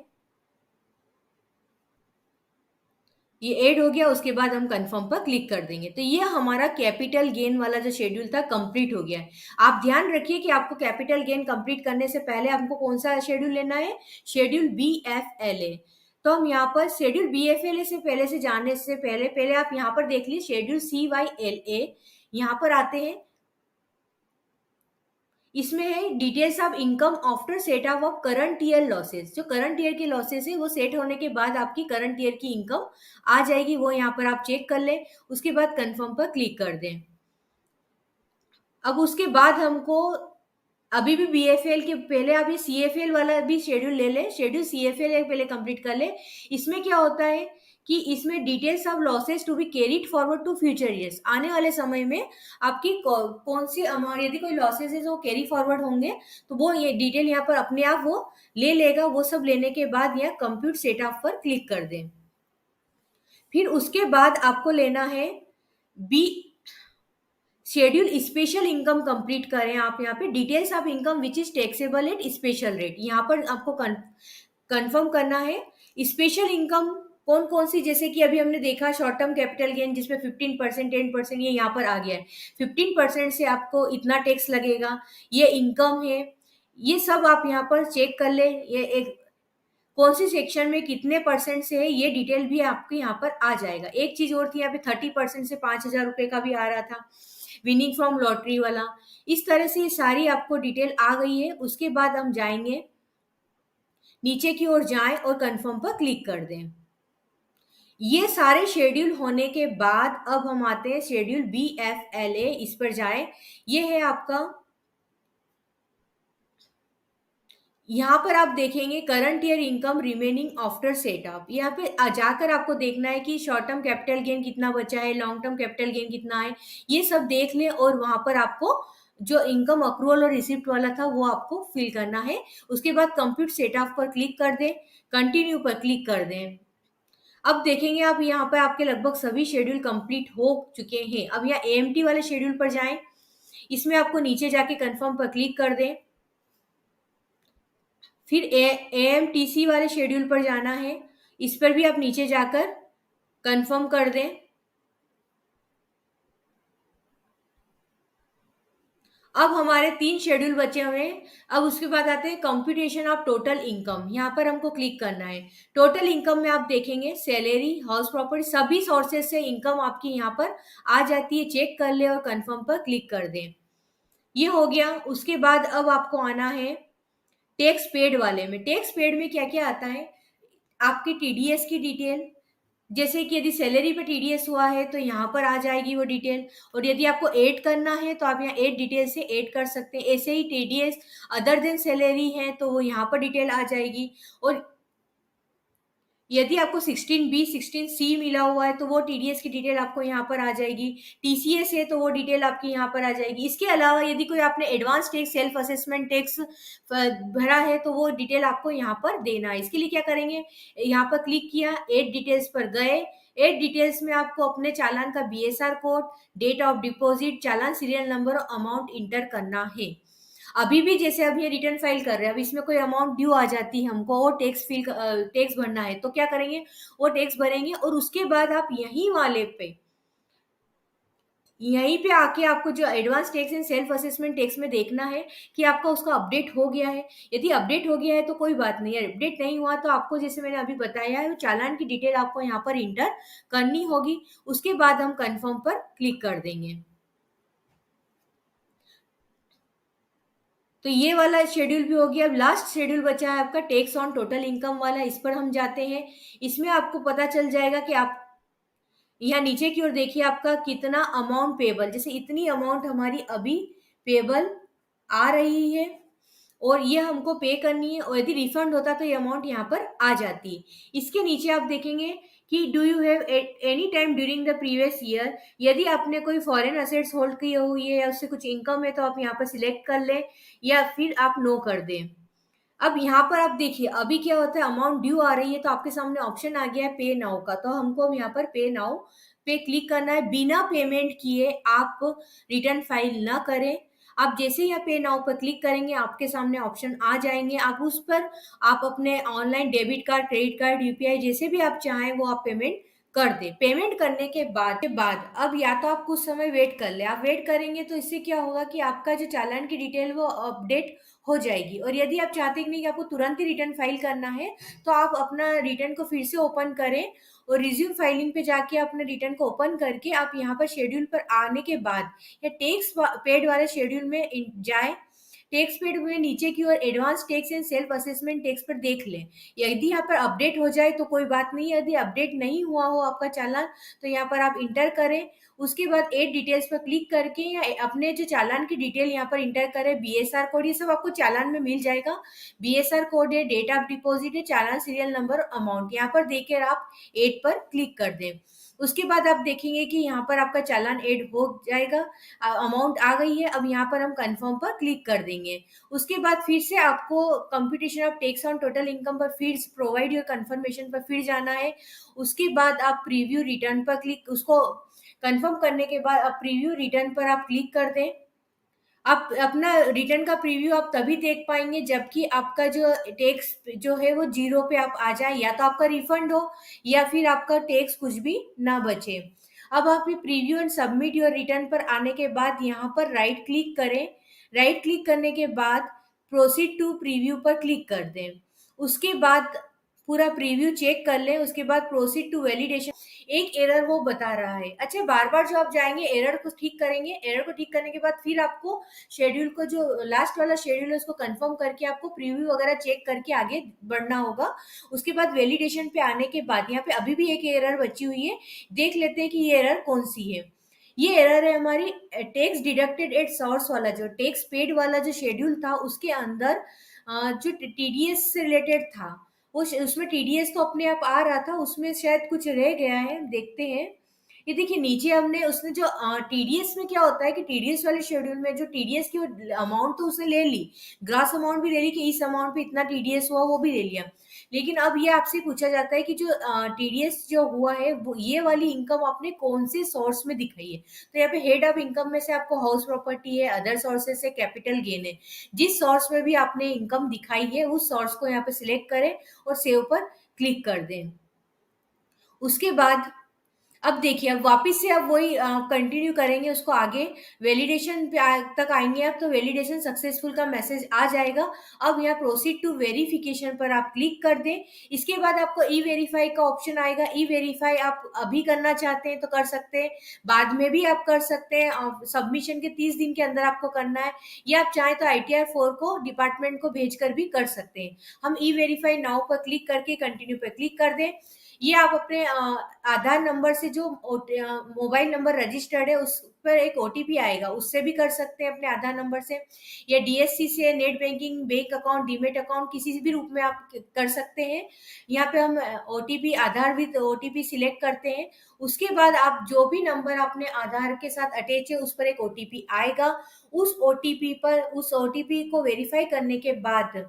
ये ऐड हो गया, उसके बाद हम कंफर्म पर क्लिक कर देंगे। तो ये हमारा कैपिटल गेन वाला जो शेड्यूल था कंप्लीट हो गया है। आप ध्यान रखिए कि आपको कैपिटल गेन कंप्लीट करने से पहले आपको कौन सा शेड्यूल लेना है, शेड्यूल BFLA। तो हम यहाँ पर शेड्यूल BFLA से पहले से जानने से पहले पहले आप यहाँ पर देख लीजिए शेड्यूल CYLA, यहाँ पर आते हैं। इसमें है details of income after set of of current year losses. जो करंट ईयर के लॉसेस है वो सेट होने के बाद आपकी करंट ईयर की इनकम आ जाएगी, वो यहाँ पर आप चेक कर लें। उसके बाद कंफर्म पर क्लिक कर दें। अब उसके बाद हमको अभी भी BFL के पहले आप ये CFL वाला भी शेड्यूल ले लें, शेड्यूल CFL पहले कंप्लीट कर लें। इसमें क्या होता है कि इसमें details of losses to be carried forward to future years, आने वाले समय में आपकी कौन सी अमाउंट, यदि कोई लॉसेस है जो कैरी फॉरवर्ड होंगे तो वो ये डिटेल यहाँ पर अपने आप वो ले लेगा। वो सब लेने के बाद यहाँ कंप्यूट सेट ऑफ पर क्लिक कर दें। फिर उसके बाद आपको लेना है B schedule special income complete करें। आप यहाँ पे details of income which is taxable at special rate, यहाँ पर आपको कंफर्म करना है। स्पेशल इनकम कौन कौन सी, जैसे कि अभी हमने देखा शॉर्ट टर्म कैपिटल गेन जिसमें 15%, 10%, ये यहाँ पर आ गया है। 15% से आपको इतना टैक्स लगेगा, ये इनकम है। ये सब आप यहाँ पर चेक कर ले, ये एक कौन सी सेक्शन में कितने परसेंट से है, ये डिटेल भी आपके यहाँ पर आ जाएगा। एक चीज और थी, यहाँ पे 30% से 5,000 रुपए का भी आ रहा था, विनिंग फ्रॉम लॉटरी वाला। इस तरह से ये सारी आपको डिटेल आ गई है। उसके बाद हम जाएंगे नीचे की ओर, जाएं और कंफर्म पर क्लिक कर दें। ये सारे शेड्यूल होने के बाद अब हम आते हैं शेड्यूल BFLA, इस पर जाएं। ये है आपका, यहाँ पर आप देखेंगे current year income remaining after setup. यहाँ पे जाकर आपको देखना है कि शॉर्ट टर्म कैपिटल गेन कितना बचा है, लॉन्ग टर्म कैपिटल गेन कितना है, ये सब देख लें। और वहां पर आपको जो इनकम अक्रूवल और रिसिप्ट वाला था वो आपको फिल करना है। उसके बाद कंप्यूट सेट ऑफ पर क्लिक कर दें, कंटिन्यू पर क्लिक कर दें। अब देखेंगे आप यहाँ पर आपके लगभग सभी शेड्यूल कंप्लीट हो चुके हैं। अब यहाँ AMT वाले शेड्यूल पर जाएं, इसमें आपको नीचे जाके कंफर्म पर क्लिक कर दें। फिर AMTC वाले शेड्यूल पर जाना है, इस पर भी आप नीचे जाकर कंफर्म कर दें। अब हमारे 3 शेड्यूल बचे हुए हैं। अब उसके बाद आते हैं कंप्यूटेशन ऑफ टोटल इनकम, यहाँ पर हमको क्लिक करना है। टोटल इनकम में आप देखेंगे सैलरी, हाउस प्रॉपर्टी, सभी सोर्सेज से इनकम आपकी यहाँ पर आ जाती है। चेक कर ले और कंफर्म पर क्लिक कर दें। ये हो गया। उसके बाद अब आपको आना है टैक्स पेड वाले में। टैक्स पेड में क्या क्या आता है, आपकी TDS की डिटेल, जैसे कि यदि सैलरी पे TDS हुआ है तो यहाँ पर आ जाएगी वो डिटेल। और यदि आपको ऐड करना है तो आप यहाँ ऐड डिटेल से ऐड कर सकते हैं। ऐसे ही TDS अदर देन सैलरी है तो वो यहाँ पर डिटेल आ जाएगी। और यदि आपको 16B 16C मिला हुआ है तो वो TDS की डिटेल आपको यहाँ पर आ जाएगी। TCS है तो वो डिटेल आपकी यहाँ पर आ जाएगी। इसके अलावा यदि कोई आपने advance tax, self assessment tax भरा है तो वो डिटेल आपको यहाँ पर देना है। इसके लिए क्या करेंगे, यहाँ पर क्लिक किया, एड डिटेल्स पर गए। एड डिटेल्स में आपको अपने चालान का BSR code, date of deposit, चालान सीरियल नंबर और अमाउंट इंटर करना है। अभी भी जैसे अब ये रिटर्न फाइल कर रहे हैं, अब इसमें कोई अमाउंट ड्यू आ जाती है हमको, वो टैक्स भरना है तो क्या करेंगे, वो टैक्स भरेंगे। और उसके बाद आप यहीं पे आके आपको जो advance tax and self assessment tax में देखना है कि आपका उसका अपडेट हो गया है। यदि अपडेट हो गया है तो कोई बात नहीं है, अपडेट नहीं हुआ तो आपको जैसे मैंने अभी बताया है वो चालान की डिटेल आपको यहाँ पर इंटर करनी होगी। उसके बाद हम कंफर्म पर क्लिक कर देंगे। तो ये वाला शेड्यूल भी हो गया। अब लास्ट शेड्यूल बचा है आपका टैक्स ऑन टोटल इनकम वाला, इस पर हम जाते हैं। इसमें आपको पता चल जाएगा कि आप यहाँ नीचे की ओर देखिए आपका कितना अमाउंट पेबल, जैसे इतनी अमाउंट हमारी अभी पेबल आ रही है। और ये हमको पे करनी है, और यदि रिफंड होता तो ये अमाउंट यहाँ पर आ जाती। इसके नीचे आप देखेंगे कि do you have any time during the previous year, यदि आपने कोई फॉरेन असेट्स होल्ड की हुई है या उससे कुछ इनकम है तो आप यहाँ पर सिलेक्ट कर लें, या फिर आप नो कर दें। अब यहाँ पर आप देखिए अभी क्या होता है, अमाउंट ड्यू आ रही है तो आपके सामने ऑप्शन आ गया है पे नाउ का, तो हमको अब यहाँ पर पे नाउ पे क्लिक करना है। बिना पेमेंट किए आप रिटर्न फाइल ना करें। आप जैसे ही पे नाउ पर क्लिक करेंगे आपके सामने ऑप्शन आ जाएंगे, आप उस पर आप अपने online debit card, credit card, UPI जैसे भी आप चाहें वो आप पेमेंट कर दे। पेमेंट करने के बाद अब या तो आप कुछ समय वेट कर ले, आप वेट करेंगे तो इससे क्या होगा कि आपका जो चालान की डिटेल वो अपडेट हो जाएगी। और यदि आप चाहते हैं नहीं कि आपको तुरंत ही रिटर्न फाइल करना है तो आप अपना रिटर्न को फिर से ओपन करें और रिज्यूम फाइलिंग पे जाके अपने रिटर्न को ओपन करके आप यहाँ पर शेड्यूल पर आने के बाद या टैक्स पेड वाले शेड्यूल में जाए। टैक्स पेड में नीचे की ओर advance tax and self assessment tax पर देख लें। यदि यहाँ पर अपडेट हो जाए तो कोई बात नहीं, यदि अपडेट नहीं हुआ हो आपका चालान तो यहाँ पर आप इंटर करें। उसके बाद एड डिटेल्स पर क्लिक करके या अपने जो चालान की डिटेल यहाँ पर इंटर करें, बीएसआर कोड, ये सब आपको चालान में मिल जाएगा। बीएसआर कोड है, डेट ऑफ डिपॉजिट है, चालान सीरियल नंबर, अमाउंट यहाँ पर देकर आप एड पर क्लिक कर दें। उसके बाद आप देखेंगे कि यहाँ पर आपका चालान एड हो जाएगा, अमाउंट आ गई है। अब यहाँ पर हम कंफर्म पर क्लिक कर देंगे। उसके बाद फिर से आपको computation of tax on total income पर फिर प्रोवाइड योर कंफर्मेशन पर फिर जाना है। उसके बाद आप प्रीव्यू रिटर्न पर क्लिक, उसको कंफर्म करने के बाद आप प्रीव्यू रिटर्न पर आप क्लिक कर दें। आप अपना रिटर्न का प्रीव्यू आप तभी देख पाएंगे जबकि आपका जो टैक्स जो है वो जीरो पे आप आ जाए, या तो आपका रिफंड हो या फिर आपका टैक्स कुछ भी ना बचे। अब आप ये preview and submit your return पर आने के बाद यहाँ पर राइट क्लिक करें। राइट क्लिक करने के बाद प्रोसीड टू प्रीव्यू पर क्लिक कर दें। उसके बाद पूरा प्रीव्यू चेक कर लें। उसके बाद प्रोसीड टू वैलिडेशन, एक एरर वो बता रहा है। अच्छा, बार बार जो आप जाएंगे एरर को ठीक करेंगे, एरर को ठीक करने के बाद फिर आपको शेड्यूल को, जो लास्ट वाला शेड्यूल है उसको कंफर्म करके आपको प्रीव्यू वगैरह चेक करके आगे बढ़ना होगा। उसके बाद वैलिडेशन पे आने के बाद यहाँ पे अभी भी एक एरर बची हुई है, देख लेते हैं कि ये एरर कौन सी है। ये एरर है हमारी टैक्स डिडक्टेड एट सोर्स वाला, जो टैक्स पेड वाला जो शेड्यूल था उसके अंदर जो टीडीएस से रिलेटेड था उसमें टीडीएस तो अपने आप आ रहा था, उसमें शायद कुछ रह गया है, देखते हैं। ये देखिए नीचे हमने उसने जो टीडीएस में क्या होता है कि टीडीएस वाले शेड्यूल में जो टीडीएस की अमाउंट तो उसने ले ली, ग्रॉस अमाउंट भी ले ली कि इस अमाउंट पे इतना टीडीएस हुआ, वो भी ले लिया। लेकिन अब ये आपसे पूछा जाता है कि जो टीडीएस जो हुआ है वो ये वाली इनकम आपने कौन से सोर्स में दिखाई है। तो यहाँ पे हेड ऑफ इनकम में से आपको हाउस प्रॉपर्टी है, अदर सोर्सेस से कैपिटल गेन है। जिस सोर्स में भी आपने इनकम दिखाई है उस सोर्स को यहाँ पे सिलेक्ट करें और सेव पर क्लिक कर दें। उसके बाद अब देखिए अब वापस से अब वही कंटिन्यू करेंगे उसको आगे। वैलिडेशन पे तक आएंगे आप तो वैलिडेशन सक्सेसफुल का मैसेज आ जाएगा। अब यहाँ प्रोसीड टू वेरिफिकेशन पर आप क्लिक कर दें। इसके बाद आपको ई वेरीफाई का ऑप्शन आएगा। ई वेरीफाई आप अभी करना चाहते हैं तो कर सकते हैं, बाद में भी आप कर सकते हैं, सबमिशन के 30 दिन के अंदर आपको करना है, या आप चाहें तो ITR-4 को डिपार्टमेंट को भेजकर भी कर सकते हैं। हम ई वेरीफाई नाउ पर क्लिक करके कंटिन्यू पर क्लिक कर दें। ये आप अपने आधार नंबर से जो मोबाइल नंबर रजिस्टर्ड है उस पर एक ओटीपी आएगा, उससे भी कर सकते हैं अपने आधार नंबर से, या डीएससी से, net banking, bank account, demat account, किसी भी रूप में आप कर सकते हैं। यहाँ पे हम OTP, Aadhaar with OTP select करते हैं। उसके बाद आप जो भी नंबर अपने आधार के साथ अटैच है उस पर एक ओटीपी आएगा। उस ओटीपी को वेरीफाई करने के बाद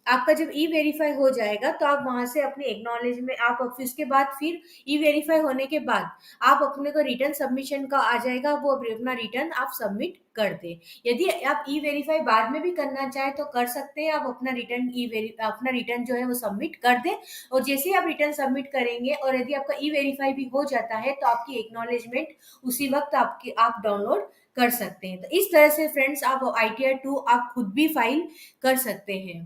आपका जब ई वेरीफाई हो जाएगा तो आप वहां से अपने एक्नॉलेजमेंट आप उसके बाद फिर ई वेरीफाई होने के बाद आप अपने को रिटर्न सबमिशन का आ जाएगा, वो अपना रिटर्न आप सबमिट कर दे। यदि आप ई वेरीफाई बाद में भी करना चाहे तो कर सकते हैं, आप अपना रिटर्न जो है वो सबमिट कर दे। और जैसे ही आप रिटर्न सबमिट करेंगे और यदि आपका ई वेरीफाई भी हो जाता है तो आपकी एक्नॉलेजमेंट उसी वक्त आप डाउनलोड कर सकते हैं। तो इस तरह से फ्रेंड्स आप ITR-2 आप खुद भी फाइल कर सकते हैं।